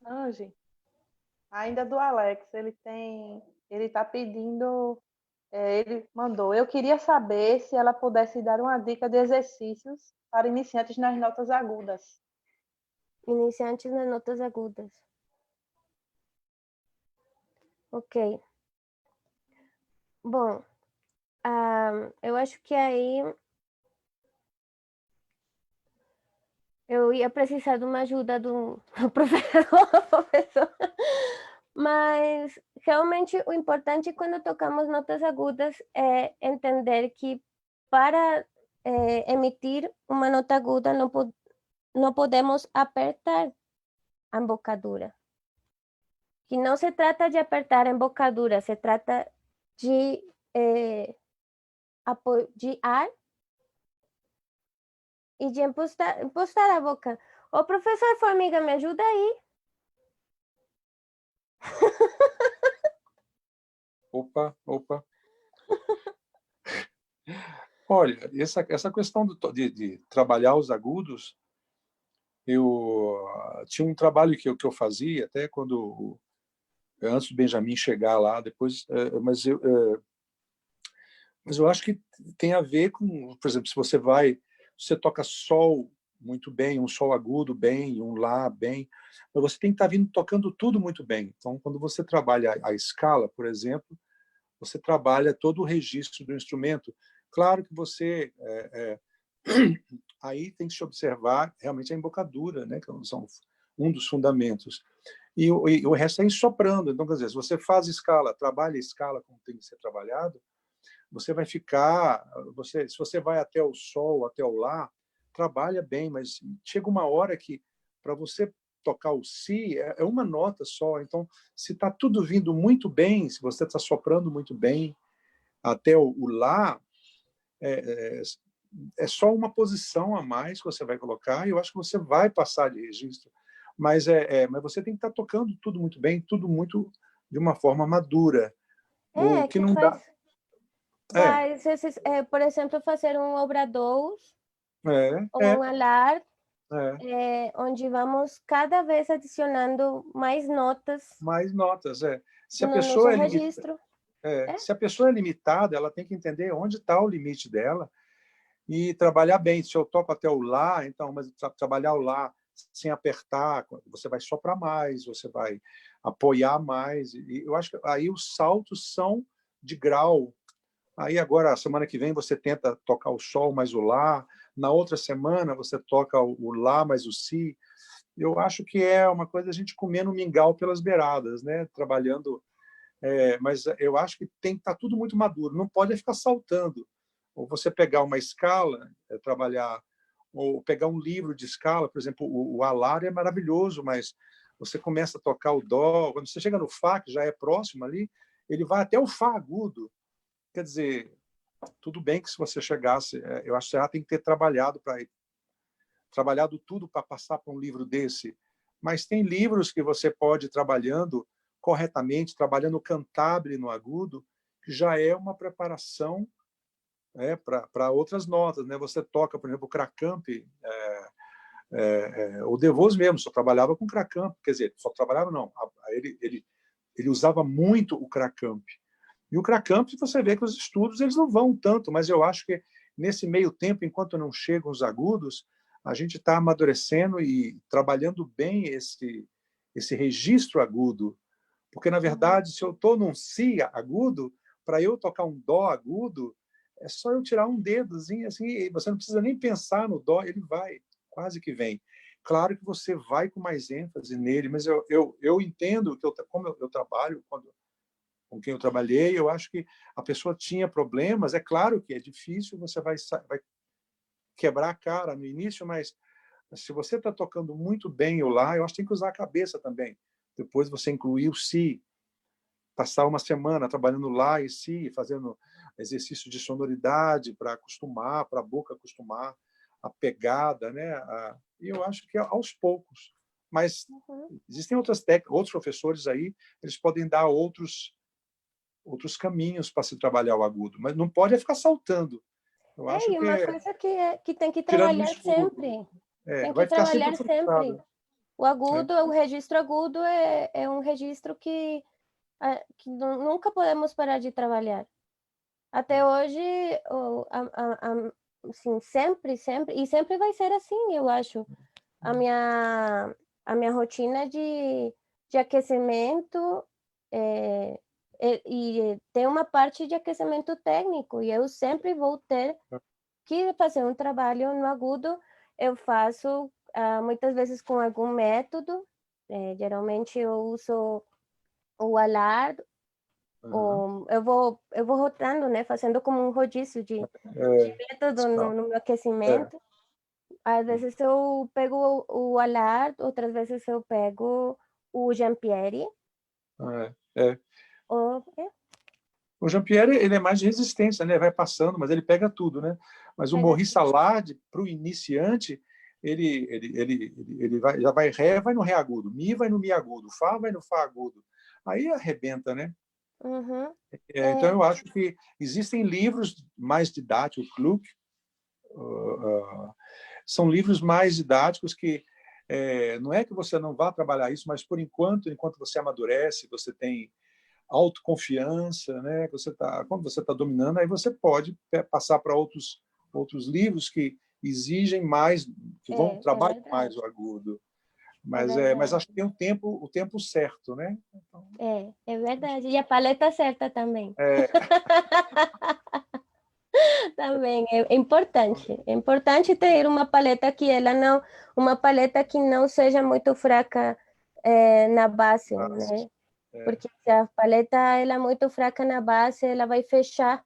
Ange, ainda do Alex, ele tá pedindo, ele mandou, eu queria saber se ela pudesse dar uma dica de exercícios para iniciantes nas notas agudas. Iniciantes nas notas agudas. Ok. Bom, eu acho que aí eu ia precisar de uma ajuda do professor. Mas realmente o importante quando tocamos notas agudas é entender que para emitir uma nota aguda não podemos apertar a embocadura. Que não se trata de apertar a embocadura, se trata de ar e de impostar a boca. Ô, professor Formiga, me ajuda aí. Opa. Olha, essa questão de trabalhar os agudos, eu tinha um trabalho que eu fazia até quando antes do Benjamin chegar lá, depois, mas eu acho que tem a ver com, por exemplo, se você toca sol muito bem, um sol agudo bem, um lá bem, mas você tem que estar vindo tocando tudo muito bem. Então, quando você trabalha a escala, por exemplo, você trabalha todo o registro do instrumento. Claro que você aí tem que se observar realmente a embocadura, né, que são um dos fundamentos. E o resto é ir soprando. Então, quer dizer, se você faz escala, trabalha a escala como tem que ser trabalhado, você vai ficar, se você vai até o sol, até o lá, trabalha bem, mas chega uma hora que, para você tocar o si, é uma nota só. Então, se está tudo vindo muito bem, se você está soprando muito bem, até o lá, é só uma posição a mais que você vai colocar, e eu acho que você vai passar de registro. Mas você tem que estar tocando tudo muito bem, tudo muito de uma forma madura. O que não dá... por exemplo, fazer um obradous ou um alar, onde vamos cada vez adicionando mais notas. Mais notas, Se a no pessoa nosso registro. Se a pessoa é limitada, ela tem que entender onde está o limite dela e trabalhar bem. Se eu toco até o lá, então, mas trabalhar o lá sem apertar, você vai soprar mais, você vai apoiar mais. E eu acho que aí os saltos são de grau. Aí agora, a semana que vem, você tenta tocar o sol mais o lá. Na outra semana, você toca o lá mais o si. Eu acho que é uma coisa a gente comendo mingau pelas beiradas, né? Trabalhando. Mas eu acho que tem que estar tudo muito maduro. Não pode ficar saltando. Ou você pegar uma escala, trabalhar, ou pegar um livro de escala, por exemplo, o alar é maravilhoso, mas você começa a tocar o dó, quando você chega no fá, que já é próximo ali, ele vai até o fá agudo. Quer dizer, tudo bem que se você chegasse, eu acho que você já tem que ter trabalhado tudo para passar para um livro desse, mas tem livros que você pode ir trabalhando corretamente, trabalhando o cantabile no agudo, que já é uma preparação para outras notas, né? Você toca, por exemplo, o Cracamp, o De Vos mesmo só trabalhava com Cracamp, quer dizer, só trabalhava não, ele usava muito o Cracamp. E o Cracamp, você vê que os estudos eles não vão tanto, mas eu acho que nesse meio tempo, enquanto não chegam os agudos, a gente está amadurecendo e trabalhando bem esse registro agudo, porque, na verdade, se eu estou num si agudo, para eu tocar um dó agudo, é só eu tirar um dedozinho, assim, e você não precisa nem pensar no dó, ele vai, quase que vem. Claro que você vai com mais ênfase nele, mas eu entendo, como eu trabalho, com quem eu trabalhei, eu acho que a pessoa tinha problemas, é claro que é difícil, você vai quebrar a cara no início, mas se você está tocando muito bem o lá, eu acho que tem que usar a cabeça também. Depois você incluir o si, passar uma semana trabalhando lá e si, fazendo exercício de sonoridade para acostumar, para a boca acostumar, a pegada, né? E eu acho que aos poucos. Mas existem outras técnicas, outros professores aí, eles podem dar outros caminhos para se trabalhar o agudo, mas não pode ficar saltando. Eu acho E uma que coisa que tem que tirando no trabalhar escuro. sempre. Tem que Vai ficar sempre trabalhar sempre. frustrado. O agudo, o registro agudo é um registro que nunca podemos parar de trabalhar. Até hoje, assim, sempre, e sempre vai ser assim, eu acho. A minha rotina de aquecimento e tem uma parte de aquecimento técnico, e eu sempre vou ter que fazer um trabalho no agudo. Eu faço muitas vezes com algum método, geralmente eu uso o alar, eu vou rotando, né, fazendo como um rodízio de método no meu aquecimento. Às vezes eu pego o alar, outras vezes eu pego o Jean-Pierre. O Jean-Pierre, ele é mais de resistência, né? Vai passando, mas ele pega tudo, né? Mas o Maurice Salard, para o iniciante, ele já vai ré, vai no ré agudo, mi vai no mi agudo, fá vai no fá agudo. Aí arrebenta, né? Então eu acho que existem livros mais didáticos, Gluck, são livros mais didáticos que não é que você não vá trabalhar isso, mas por enquanto você amadurece, você tem autoconfiança, né? Quando você está dominando, aí você pode passar para outros livros que exigem mais, que vão trabalhar mais o agudo. Mas acho que tem o tempo certo, né? Então, é verdade. E a paleta certa também. Também é importante. É importante ter uma paleta que não seja muito fraca na base, né? Porque se a paleta ela é muito fraca na base, ela vai fechar.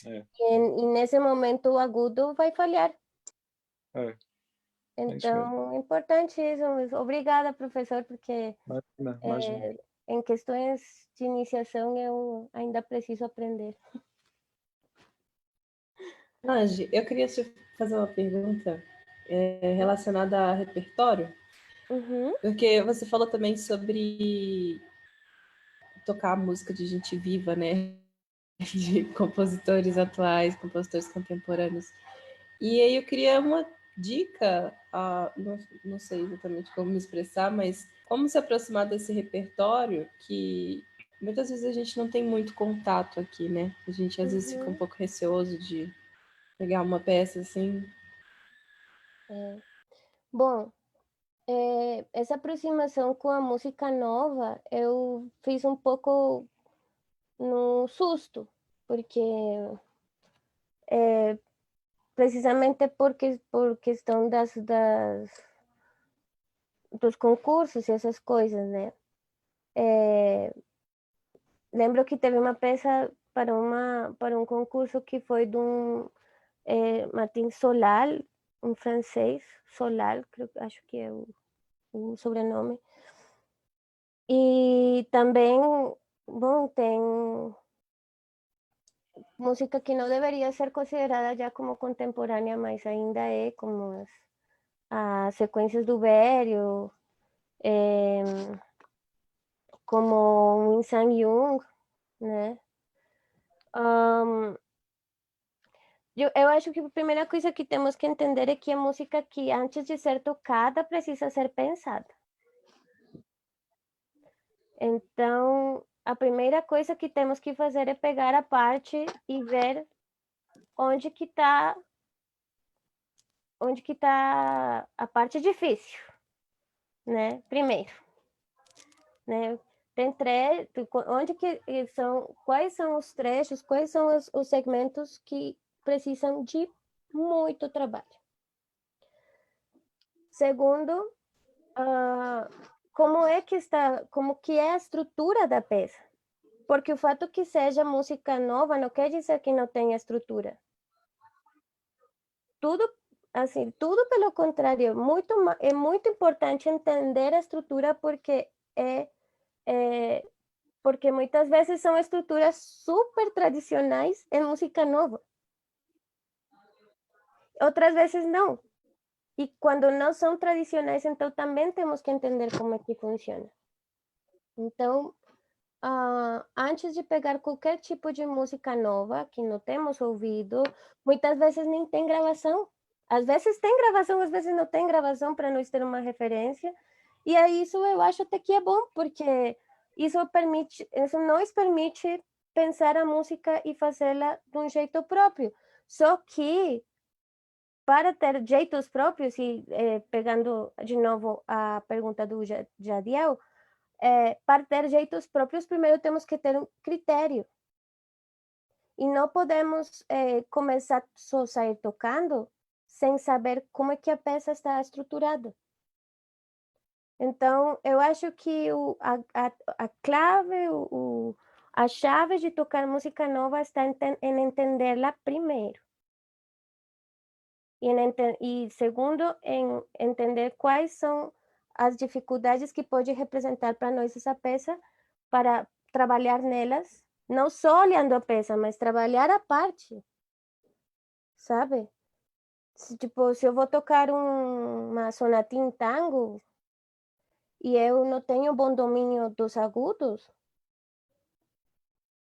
E nesse momento o agudo vai falhar. Então, é importante isso. Obrigada, professor, porque imagina. em questões de iniciação eu ainda preciso aprender. Ange, eu queria te fazer uma pergunta relacionada a repertório, porque você falou também sobre tocar música de gente viva, né? De compositores atuais, compositores contemporâneos. E aí eu queria uma dica, não sei exatamente como me expressar, mas como se aproximar desse repertório que muitas vezes a gente não tem muito contato aqui, né? A gente às vezes fica um pouco receoso de pegar uma peça assim. Bom, essa aproximação com a música nova eu fiz um pouco no susto, porque precisamente por questão dos concursos e essas coisas, né? Lembro que teve uma peça para um concurso que foi de Martin Solal, um francês, Solal, acho que é o sobrenome. E também, bom, tem música que não deveria ser considerada já como contemporânea, mas ainda é, como as sequências do Berio, como em Sang Jung, né? Eu acho que a primeira coisa que temos que entender é que a música que antes de ser tocada precisa ser pensada. Então, a primeira coisa que temos que fazer é pegar a parte e ver onde que está a parte difícil, né? Primeiro, né? Quais são os trechos, quais são os segmentos que precisam de muito trabalho. Segundo, como que é a estrutura da peça, porque o fato que seja música nova não quer dizer que não tenha estrutura. Tudo pelo contrário, é muito importante entender a estrutura porque muitas vezes são estruturas super tradicionais em música nova. Outras vezes não. E quando não são tradicionais, então também temos que entender como é que funciona. Então, antes de pegar qualquer tipo de música nova que não temos ouvido, muitas vezes nem tem gravação. Às vezes tem gravação, às vezes não tem gravação, para nós ter uma referência. E aí isso eu acho até que é bom, porque isso nos permite pensar a música e fazê-la de um jeito próprio. Só que, para ter jeitos próprios, e pegando de novo a pergunta do Jadiel, para ter jeitos próprios, primeiro temos que ter um critério. E não podemos começar só a sair tocando sem saber como é que a peça está estruturada. Então, eu acho que a clave, a chave de tocar música nova está em entendê-la primeiro. E segundo, em entender quais são as dificuldades que pode representar para nós essa peça, para trabalhar nelas, não só olhando a peça, mas trabalhar a parte, sabe? Se eu vou tocar uma sonata em tango e eu não tenho bom domínio dos agudos,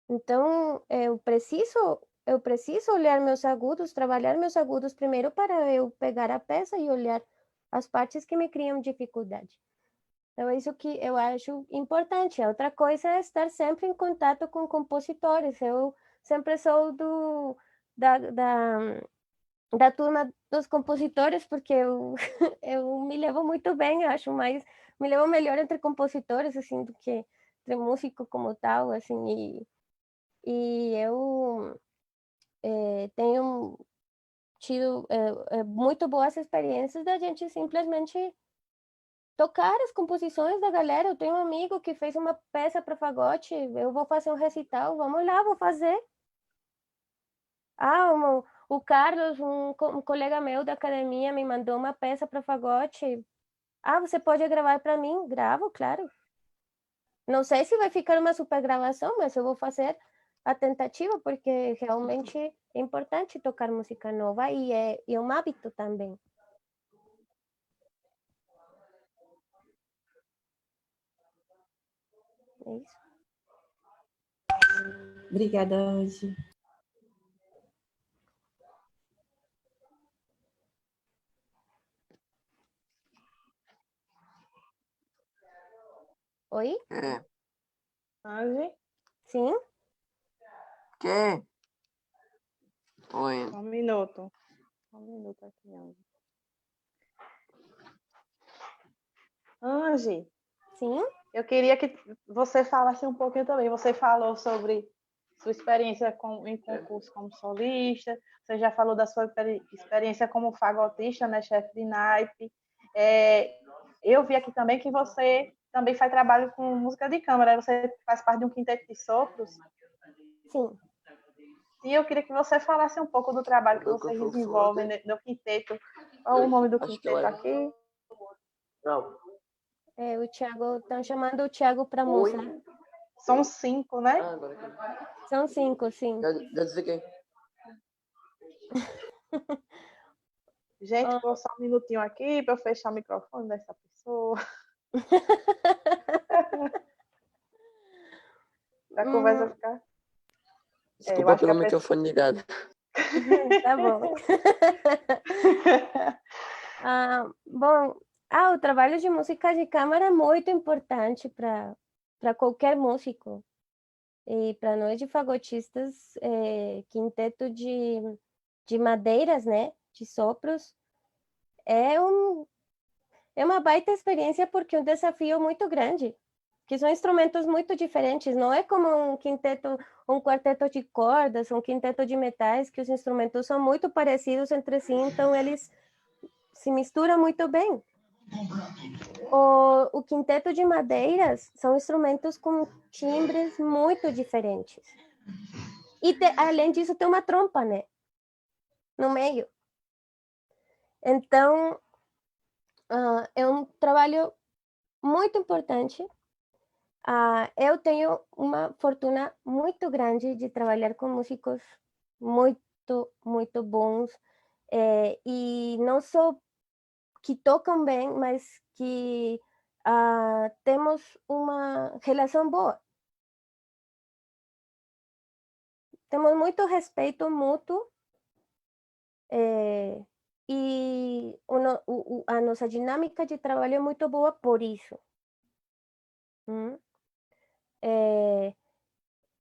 então eu preciso olhar meus agudos, trabalhar meus agudos primeiro para eu pegar a peça e olhar as partes que me criam dificuldade. Então, é isso que eu acho importante. A outra coisa é estar sempre em contato com compositores. Eu sempre sou da turma dos compositores, porque eu, eu me levo muito bem, eu acho me levo melhor entre compositores, assim, do que entre músico como tal, assim, e eu tenho tido muito boas experiências da gente simplesmente tocar as composições da galera. Eu tenho um amigo que fez uma peça para fagote, eu vou fazer um recital, vamos lá, vou fazer. O Carlos, um colega meu da academia, me mandou uma peça para fagote. Você pode gravar para mim? Gravo, claro. Não sei se vai ficar uma super gravação, mas eu vou fazer a tentativa, porque realmente é importante tocar música nova e é um hábito também. É isso. Obrigada, Angie. Oi? Angie? Sim? Quê? Oi. Um minuto. Um minuto aqui, Angie. Angie? Sim? Eu queria que você falasse um pouquinho também. Você falou sobre sua experiência em concurso como solista, você já falou da sua experiência como fagotista, né, chefe de naipe. Eu vi aqui também que você também faz trabalho com música de câmara, você faz parte de um quinteto de sopros. Sim. E eu queria que você falasse um pouco do trabalho que vocês desenvolvem no quinteto. Qual o nome do quinteto aqui? Não. O Thiago, estão chamando o Thiago para mostrar. São 5, né? São 5, sim. Já desliguei. Gente, vou só um minutinho aqui para eu fechar o microfone dessa pessoa. Para a conversa ficar. Desculpa pelo microfone ligado. Tá bom. Bom, o trabalho de música de câmara é muito importante para qualquer músico. E para nós de fagotistas, quinteto de madeiras, né, de sopros, é uma baita experiência porque é um desafio muito grande, que são instrumentos muito diferentes, não é como um quinteto, um quarteto de cordas, um quinteto de metais, que os instrumentos são muito parecidos entre si, então eles se misturam muito bem. O quinteto de madeiras são instrumentos com timbres muito diferentes. E além disso tem uma trompa, né, no meio. Então, é um trabalho muito importante. Eu tenho uma fortuna muito grande de trabalhar com músicos muito, muito bons, e não só que tocam bem, mas que temos uma relação boa. Temos muito respeito mútuo, e a nossa dinâmica de trabalho é muito boa por isso.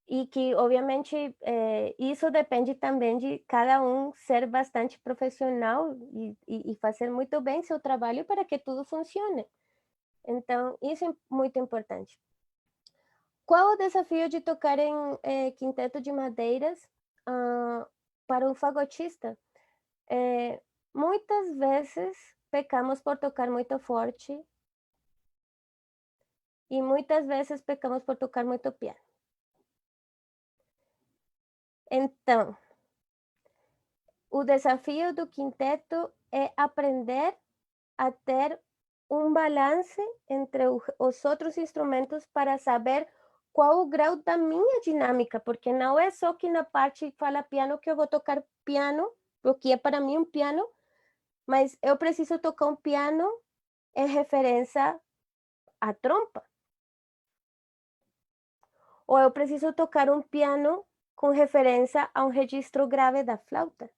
E que, obviamente, isso depende também de cada um ser bastante profissional e fazer muito bem seu trabalho para que tudo funcione. Então, isso é muito importante. Qual o desafio de tocar em quinteto de madeiras para um fagotista? Muitas vezes pecamos por tocar muito forte e muitas vezes pecamos por tocar muito piano. Então, o desafio do quinteto é aprender a ter um balance entre os outros instrumentos para saber qual o grau da minha dinâmica, porque não é só que na parte que fala piano que eu vou tocar piano, o que é para mim um piano, mas eu preciso tocar um piano em referência à trompa. Ou eu preciso tocar um piano com referência a um registro grave da flauta.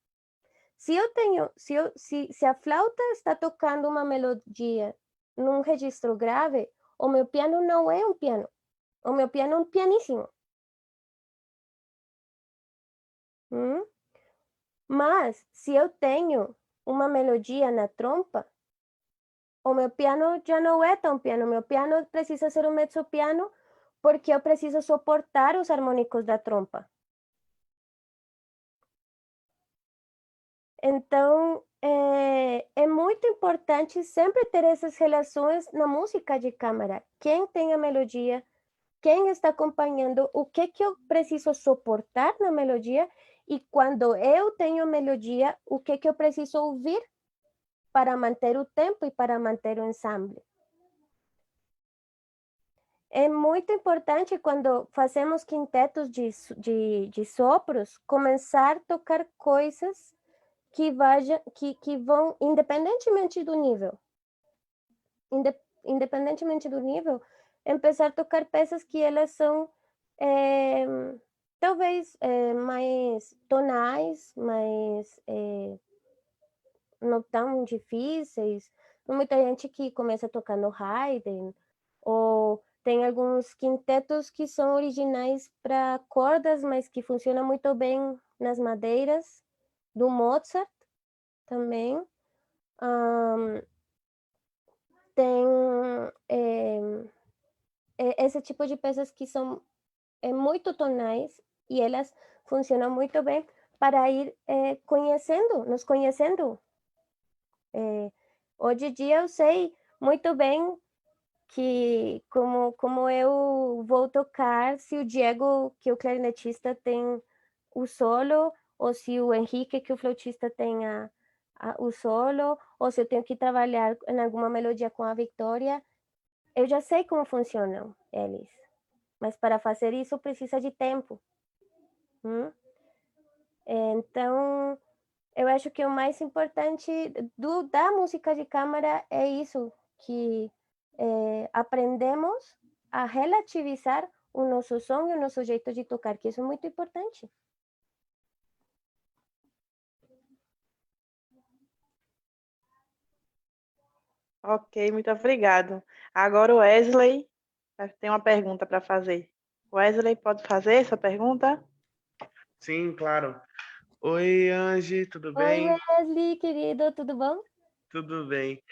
Se a flauta está tocando uma melodia num registro grave, o meu piano não é um piano. O meu piano é um pianíssimo. Mas, se eu tenho uma melodia na trompa, o meu piano já não é tão piano. O meu piano precisa ser um mezzopiano porque eu preciso suportar os harmônicos da trompa. Então, é muito importante sempre ter essas relações na música de câmara. Quem tem a melodia, quem está acompanhando, o que eu preciso suportar na melodia, e quando eu tenho melodia, o que eu preciso ouvir para manter o tempo e para manter o ensemble. É muito importante quando fazemos quintetos de sopros, começar a tocar coisas que vão, independentemente do nível, começar a tocar peças que elas são talvez mais tonais, mais não tão difíceis. Muita gente que começa a tocar no Haydn, ou tem alguns quintetos que são originais para cordas, mas que funcionam muito bem nas madeiras, do Mozart também. Tem esse tipo de peças que são muito tonais e elas funcionam muito bem para ir nos conhecendo. Hoje em dia eu sei muito bem que como eu vou tocar, se o Diego, que é o clarinetista, tem o solo, ou se o Henrique, que é o flautista, tem o solo, ou se eu tenho que trabalhar em alguma melodia com a Victoria. Eu já sei como funcionam eles, mas para fazer isso precisa de tempo. Então, eu acho que o mais importante da música de câmara é isso, que aprendemos a relativizar o nosso som e o nosso jeito de tocar, que isso é muito importante. Ok, muito obrigado. Agora o Wesley tem uma pergunta para fazer. Wesley, pode fazer essa pergunta? Sim, claro. Oi, Angie, tudo Oi, bem? Wesley, querido, tudo bom? Tudo bem.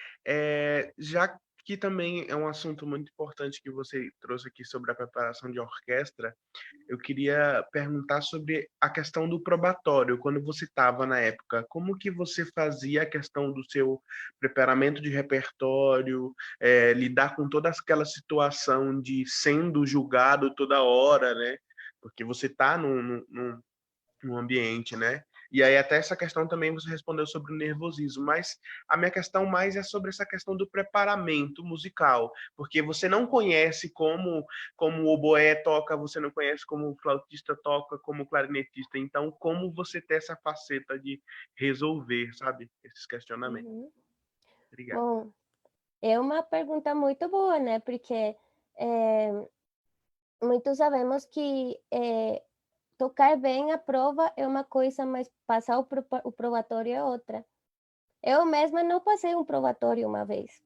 Já que também é um assunto muito importante que você trouxe aqui sobre a preparação de orquestra, eu queria perguntar sobre a questão do probatório. Quando você estava na época, como que você fazia a questão do seu preparamento de repertório, lidar com toda aquela situação de sendo julgado toda hora, né? Porque você está num ambiente, né? E aí até essa questão também você respondeu sobre o nervosismo, mas a minha questão mais é sobre essa questão do preparamento musical, porque você não conhece como o oboé toca, você não conhece como o flautista toca, como o clarinetista, então como você ter essa faceta de resolver, sabe, esses questionamentos. Obrigado. Bom, é uma pergunta muito boa, né? Porque muitos sabemos que tocar bem a prova é uma coisa, mas passar o probatório é outra. Eu mesma não passei um probatório uma vez.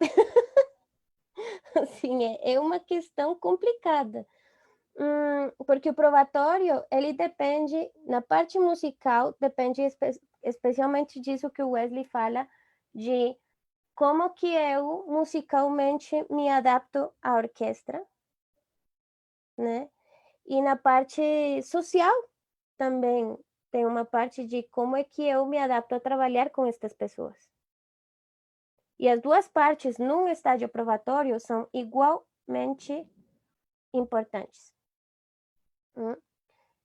Assim, é uma questão complicada. Porque o probatório, ele depende, na parte musical, depende especialmente disso que o Wesley fala, de como que eu musicalmente me adapto à orquestra, né? E na parte social também tem uma parte de como é que eu me adapto a trabalhar com estas pessoas. E as duas partes num estágio probatório são igualmente importantes.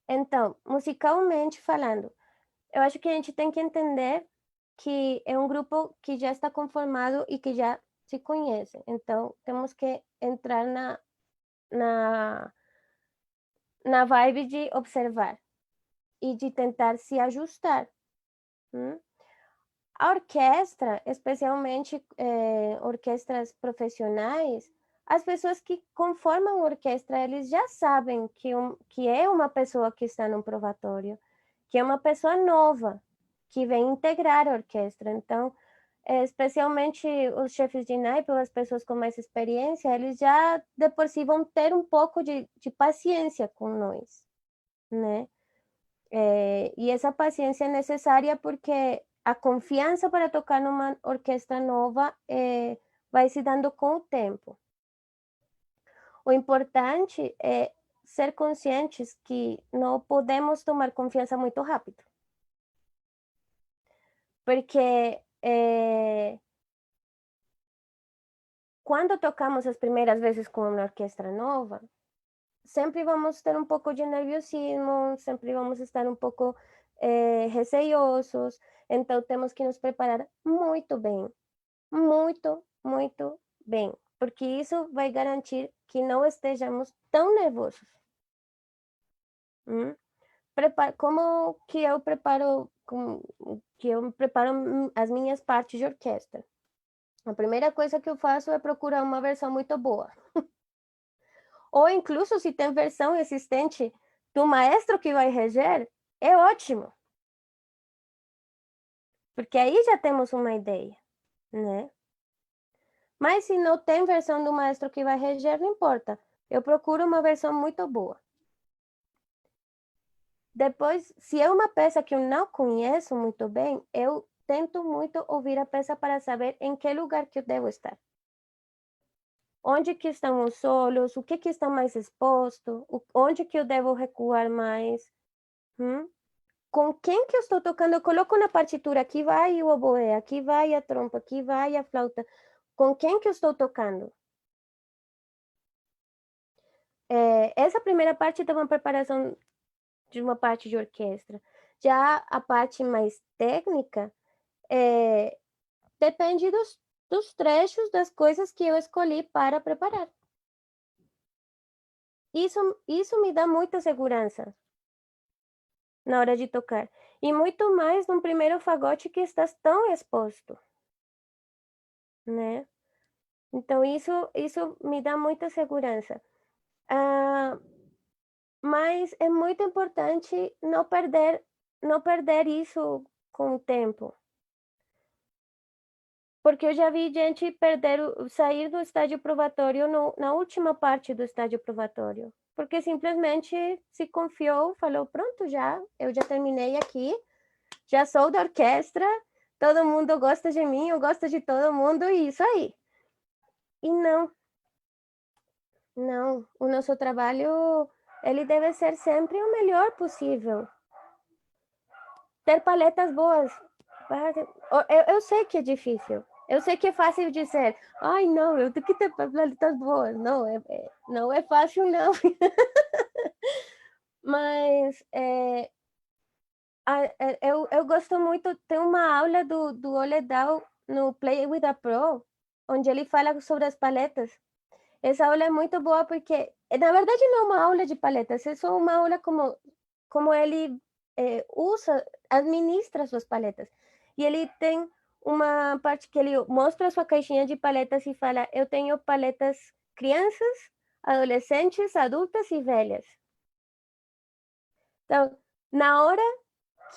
Então, musicalmente falando, eu acho que a gente tem que entender que é um grupo que já está conformado e que já se conhece. Então, temos que entrar na vibe de observar e de tentar se ajustar. A orquestra, especialmente orquestras profissionais, as pessoas que conformam a orquestra, eles já sabem que é uma pessoa que está no probatório, que é uma pessoa nova, que vem integrar a orquestra. Então, especialmente os chefes de naipe, ou as pessoas com mais experiência, eles já, de por si, vão ter um pouco de paciência com nós, né? E essa paciência é necessária porque a confiança para tocar numa orquestra nova vai se dando com o tempo. O importante é ser conscientes que não podemos tomar confiança muito rápido. Porque quando tocamos as primeiras vezes com uma orquestra nova, sempre vamos ter um pouco de nerviosismo, sempre vamos estar um pouco receiosos, então temos que nos preparar muito bem, muito, muito bem, porque isso vai garantir que não estejamos tão nervosos. Como que eu preparo as minhas partes de orquestra? A primeira coisa que eu faço é procurar uma versão muito boa. Ou incluso se tem versão existente do maestro que vai reger, é ótimo. Porque aí já temos uma ideia, né? Mas se não tem versão do maestro que vai reger, não importa. Eu procuro uma versão muito boa. Depois, se é uma peça que eu não conheço muito bem, eu tento muito ouvir a peça para saber em que lugar que eu devo estar. Onde que estão os solos, o que está mais exposto, onde que eu devo recuar mais. Com quem que eu estou tocando? Eu coloco na partitura, aqui vai o oboé, aqui vai a trompa, aqui vai a flauta. Com quem que eu estou tocando? Essa primeira parte é uma preparação de uma parte de orquestra. Já a parte mais técnica depende dos trechos, das coisas que eu escolhi para preparar. Isso me dá muita segurança. na hora de tocar. E muito mais num primeiro fagote que estás tão exposto, né? Então, isso me dá muita segurança. Mas é muito importante não perder isso com o tempo. Porque eu já vi gente sair do estágio probatório na última parte do estágio probatório. Porque simplesmente se confiou, falou, pronto, eu já terminei aqui, já sou da orquestra, todo mundo gosta de mim, eu gosto de todo mundo, e isso aí. E não, o nosso trabalho, ele deve ser sempre o melhor possível. Ter paletas boas. Eu sei que é difícil. Eu sei que é fácil dizer, ai, não, eu tenho que ter paletas boas. Não, não é fácil, não. Mas eu gosto muito, tem uma aula do Oledal no Play with a Pro, onde ele fala sobre as paletas. Essa aula é muito boa porque, na verdade, não é uma aula de paletas, é só uma aula como ele administra suas paletas. E ele tem uma parte que ele mostra a sua caixinha de paletas e fala, eu tenho paletas crianças, adolescentes, adultas e velhas. Então, na hora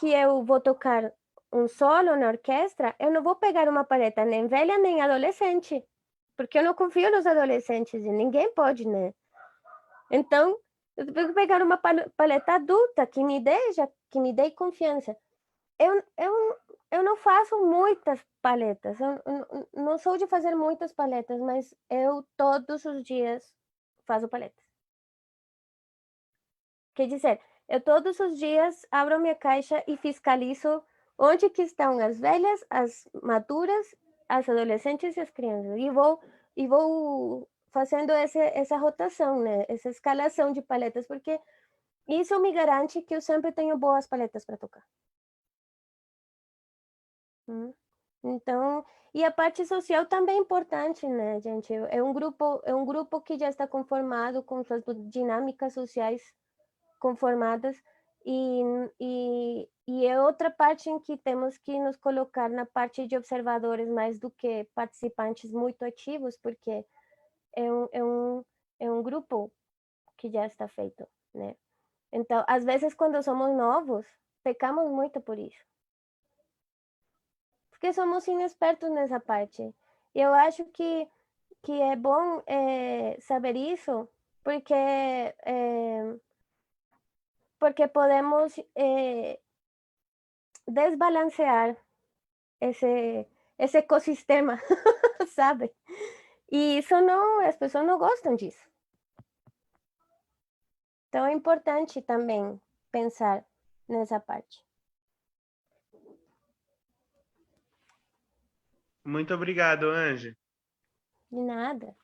que eu vou tocar um solo na orquestra, eu não vou pegar uma paleta nem velha nem adolescente, porque eu não confio nos adolescentes e ninguém pode, né? Então, eu tenho que pegar uma paleta adulta que me dê confiança. Eu não faço muitas paletas, eu não sou de fazer muitas paletas, mas eu todos os dias faço paletas. Quer dizer, eu todos os dias abro minha caixa e fiscalizo onde que estão as velhas, as maduras, as adolescentes e as crianças. E vou fazendo essa rotação, né? Essa escalação de paletas, porque isso me garante que eu sempre tenho boas paletas para tocar. Então, e a parte social também é importante, né, gente? É um grupo que já está conformado, com suas dinâmicas sociais conformadas, e é outra parte em que temos que nos colocar na parte de observadores mais do que participantes muito ativos, porque é um grupo que já está feito, né? Então, às vezes, quando somos novos, pecamos muito por isso. Porque somos inexpertos nessa parte. E eu acho que é bom saber isso, porque podemos desbalancear esse ecossistema, sabe? E isso as pessoas não gostam disso. Então é importante também pensar nessa parte. Muito obrigado, Ange. De nada.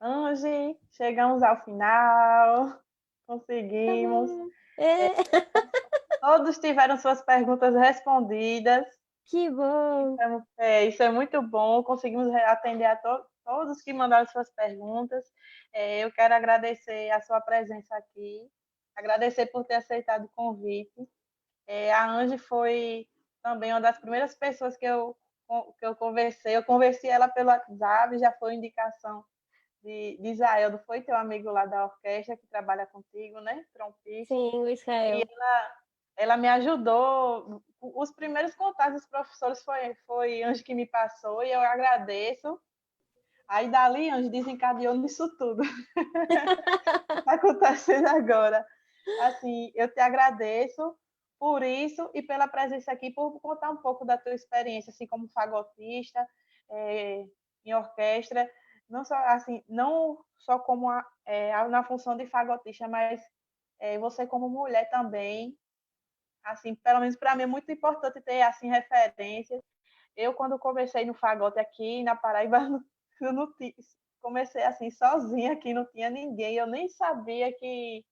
Ange, chegamos ao final, conseguimos. Todos tiveram suas perguntas respondidas. Que bom! Então, isso é muito bom, conseguimos atender a todos que mandaram suas perguntas. Eu quero agradecer a sua presença aqui, agradecer por ter aceitado o convite. A Ange foi também uma das primeiras pessoas que eu conversei. Eu conversei ela pelo WhatsApp, já foi indicação de Israel, foi teu amigo lá da orquestra que trabalha contigo, né? Trompista. Sim, o Israel. E ela me ajudou. Os primeiros contatos dos professores foi Ange que me passou, e eu agradeço. Aí dali, Ange desencadeou nisso tudo. Está acontecendo agora. Assim, eu te agradeço por isso e pela presença aqui, por contar um pouco da tua experiência, assim, como fagotista, em orquestra, não só como na função de fagotista, mas você como mulher também, assim, pelo menos para mim é muito importante ter assim referências. Eu, quando comecei no fagote aqui na Paraíba, eu não comecei assim sozinha aqui, não tinha ninguém, eu nem sabia que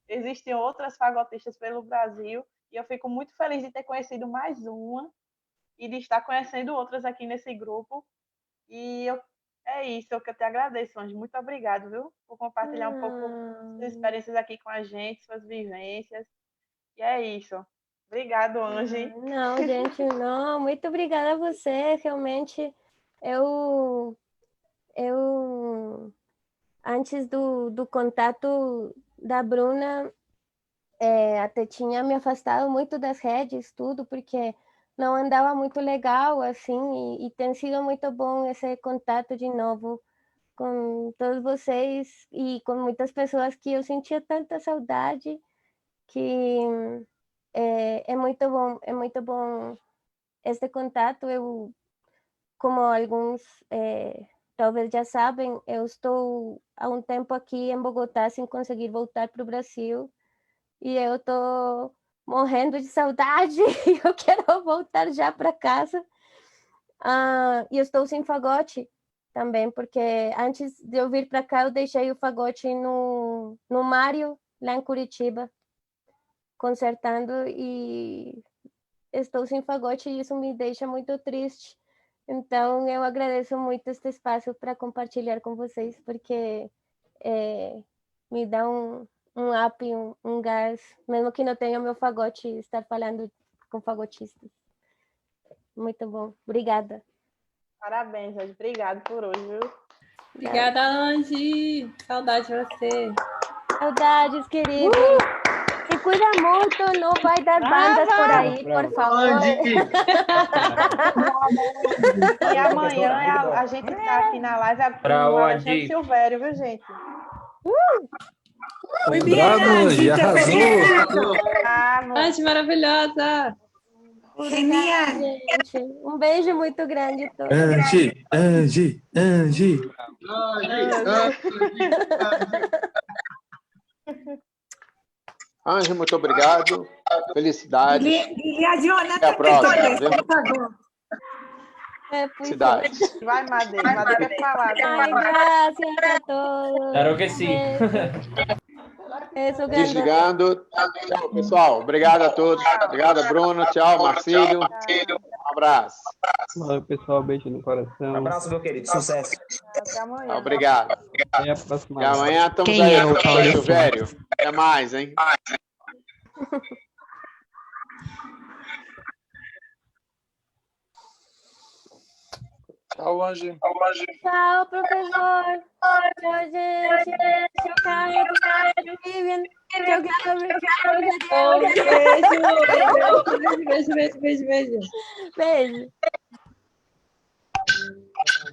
existiam outras fagotistas pelo Brasil, e eu fico muito feliz de ter conhecido mais uma e de estar conhecendo outras aqui nesse grupo. E eu É isso, eu que te agradeço, Ange. Muito obrigado, viu? Por compartilhar um pouco suas experiências aqui com a gente, suas vivências. E é isso. Obrigado, Ange. Não, gente, não. Muito obrigada a você. Realmente, eu antes do contato da Bruna, até tinha me afastado muito das redes, tudo, porque não andava muito legal, assim, e tem sido muito bom esse contato de novo com todos vocês e com muitas pessoas que eu sentia tanta saudade, que é muito bom este contato. Eu, como alguns talvez já sabem, eu estou há um tempo aqui em Bogotá sem conseguir voltar para o Brasil, e eu estou morrendo de saudade e eu quero voltar já para casa. E eu estou sem fagote também, porque antes de eu vir para cá eu deixei o fagote no Mário, lá em Curitiba, consertando, e estou sem fagote e isso me deixa muito triste. Então eu agradeço muito este espaço para compartilhar com vocês, porque me dá um up, um gás, mesmo que não tenha o meu fagote, estar falando com fagotistas. Muito bom. Obrigada. Parabéns, Ange. Obrigado por hoje, viu? Obrigada, Ange. Saudade de você. Saudades, querido. Se cuida muito, não vai dar bandas por aí, por favor. E amanhã a gente está aqui na live com o Alexandre Silvério, viu, gente? Muy bien, Angita, Ange maravilhosa. Genial. Gente. Um beijo muito grande a todos. Ange. Ange, muito obrigado. Felicidades. Até a próxima. Felicidades. Vai, Madeira. Madeira quer falar. Graças a todos. Claro que sim. Desligando. Tchau, pessoal. Obrigado a todos. Obrigado, Bruno. Tchau, Marcílio. Um abraço. Valeu, pessoal. Beijo no coração. Um abraço, meu querido. Sucesso. Até amanhã. Obrigado. Até a próxima. E amanhã estamos aí, Silvério. Até mais, hein? Tchau, Ange. Tchau, professor. Tchau, gente. Tchau, Caio. Tchau, Vivian. Tchau, Gabriel. Beijo. Beijo.